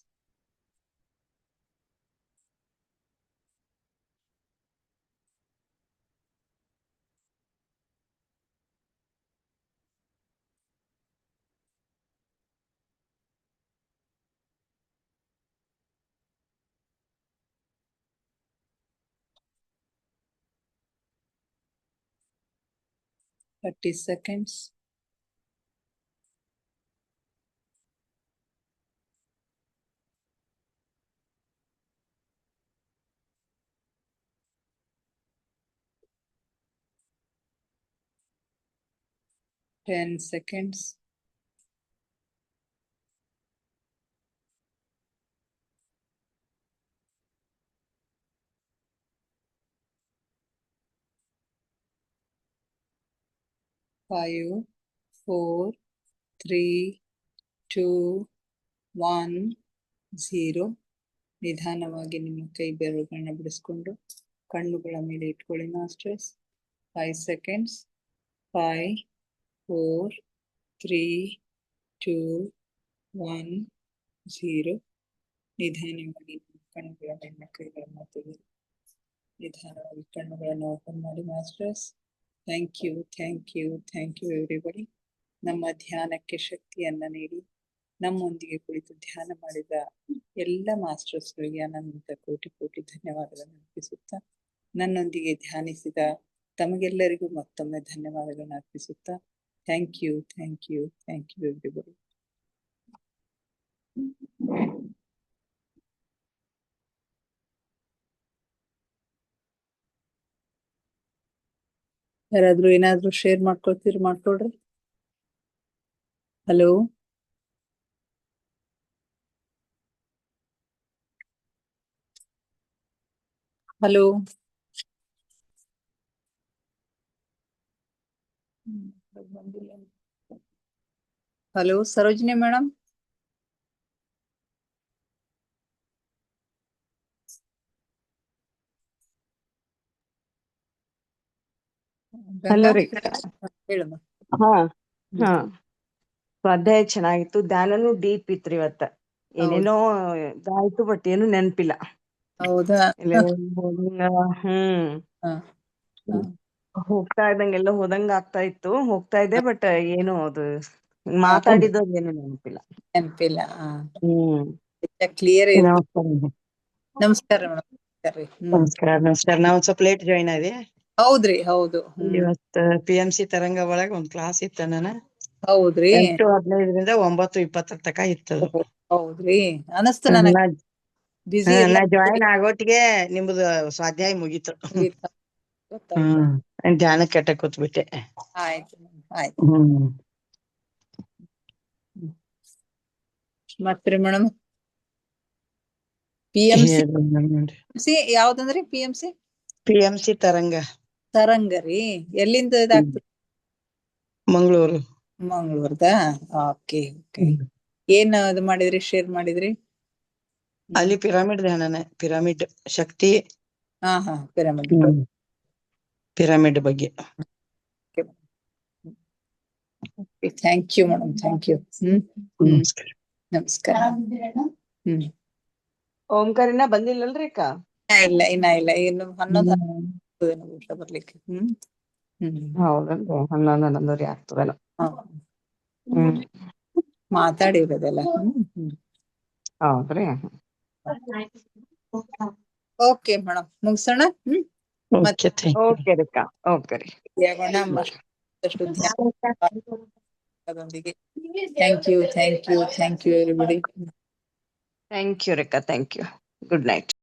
seconds. Ten seconds. Five, 4, 3, 2, 1, 0. ನಿಧಾನವಾಗಿ ನಿಮ್ಮ ಕೈ ಬೆರಳುಗಳನ್ನ ಬಿಡಿಸ್ಕೊಂಡು ಕಣ್ಣುಗಳ ಮೇಲೆ ಇಟ್ಕೊಳ್ಳಿ ಮಾಸ್ಟರ್ಸ್. 5 seconds. 5, 4, 3, 2, 1, 0. ನಿಧಾನವಾಗಿ ಕಣ್ಣುಗಳ ಮೇಲೆ ಕೈಗಳನ್ನ ತೆಗೆದು ನಿಧಾನವಾಗಿ ಕಣ್ಣುಗಳನ್ನು ಓಪನ್ ಮಾಡಿ masters. Thank you, thank you, thank you everybody. ನಮ್ಮ ಧ್ಯಾನಕ್ಕೆ ಶಕ್ತಿಯನ್ನ ನೀಡಿ ನಮ್ಮೊಂದಿಗೆ ಕುಳಿತು ಧ್ಯಾನ ಮಾಡಿದ ಎಲ್ಲ ಮಾಸ್ಟರ್ಸ್ಗಳಿಗೆ ಅನಂತ ಕೋಟಿ ಕೋಟಿ ಧನ್ಯವಾದಗಳನ್ನು ಅರ್ಪಿಸುತ್ತಾ, ನನ್ನೊಂದಿಗೆ ಧ್ಯಾನಿಸಿದ ತಮಗೆಲ್ಲರಿಗೂ ಮತ್ತೊಮ್ಮೆ ಧನ್ಯವಾದಗಳನ್ನು ಅರ್ಪಿಸುತ್ತಾ, thank you, thank you, thank you everybody. ಯಾರಾದ್ರೂ ಏನಾದ್ರೂ ಶೇರ್ ಮಾಡ್ಕೊಳ್ತೀರಿ ಮಾಡ್ಕೊಳ್ರಿ. Hello, hello. Hello Sarojini madam. Hello ರೀ. ಹೇಳಮ್ಮ. ಹಾ ಹಾ ಸ್ವಾಧ್ಯಾಯ ಚೆನ್ನಾಗಿತ್ತು. ಧ್ಯಾನನು ಡೀಪ್ ಇತ್ರಿ ಇವತ್ತ. ಏನೇನೋ ಇದಾಯ್ತು, ಬಟ್ ಏನು ನೆನಪಿಲ್ಲ. ಹೌದಾ? ಹೋಗ್ತಾ ಇದ್ದಂಗೆಲ್ಲ ಹೋದಂಗ ಆಗ್ತಾ ಇತ್ತು, ಹೋಗ್ತಾ ಇದ್ದೆ, ಬಟ್ ಏನು ಅದು ಮಾತಾಡಿದ್ದು ಏನು ನೆನಪಿಲ್ಲ. ನೆನಪಿಲ್ಲ. ಕ್ಲಿಯರ್. ನಮಸ್ಕಾರ ಮೇಡಮ್. ನಮಸ್ಕಾರ ನಮಸ್ಕಾರ. ನಾವ್ ಸ್ವಲ್ಪ ಲೇಟ್ ಜಾಯಿನ್ ಆದೆ. ಹೌದ್ರಿ, ಹೌದು. ಇವತ್ತು PMC ತರಂಗ ಒಳಗ ಒಂದ್ ಕ್ಲಾಸ್ ಇತ್ತ. ಹೌದ್ರಿ. 8:15ರಿಂದ 9:20 ತಕ ಇತ್ತು. ಹೌದ್ರಿ, ಅನಸ್ತು ನನಗೆ. ನಾ ಜಾಯಿನ್ ಆಗೋಟಿಗೆ ನಿಮ್ದು ಸ್ವಾಧ್ಯಾಯ ಮುಗೀತು. ಧ್ಯಾನ ಕೆಟ್ಟ ಕೂತ್ಬಿಟ್ಟೆ. ಆಯ್ತು ಆಯ್ತು. ಮತ್ರಿ ಮೇಡಮ್, PMC ಯಾವ್ದಂದ್ರಿ? PMC ತರಂಗ. ತರಂಗ ರೀ. ಎಲ್ಲಿಂದ ಇದಾಗ್ತದೆ? ಮಂಗಳೂರ್ದ. Okay okay. ಏನ್ ಅದು ಮಾಡಿದ್ರಿ, ಶೇರ್ ಮಾಡಿದ್ರಿ? ಅಲ್ಲಿ ಪಿರಮಿಡ್ ಧ್ಯಾನನೇ, ಪಿರಮಿಡ್ ಶಕ್ತಿ. ಹಾ ಪಿರಮಿಡ್. ಪಿರಮಿಡ್ ಬಗ್ಗೆ. Thank you madam, thank you. ನಮಸ್ಕಾರ. ಓಂಕಾರಿನ ಬಂದಿಲ್ಲಲ್ರಿ ಅಕ್ಕ? ಇಲ್ಲ, ಇನ್ನ ಇಲ್ಲ. ಇನ್ನು 11 ನಿಮಿಷ ಬರ್ಲಿಕ್ಕೆ. ಹೌದಲ್ರಿ, 11:11 ಆಗ್ತದಲ್ಲ. ಮಾತಾಡಿರೋದೆಲ್ಲ. ಹೌದ್ರಿ. ಓಕೆ ಮೇಡಮ್, ಮುಗಿಸೋಣ. ಓಕೆ ರೀ ಅಕ್ಕ. ಓಕೆ ರೀ. ಅದೊಂದಿಗೆ thank you, thank you, thank you everybody. Thank you Rekha, thank you. Good night.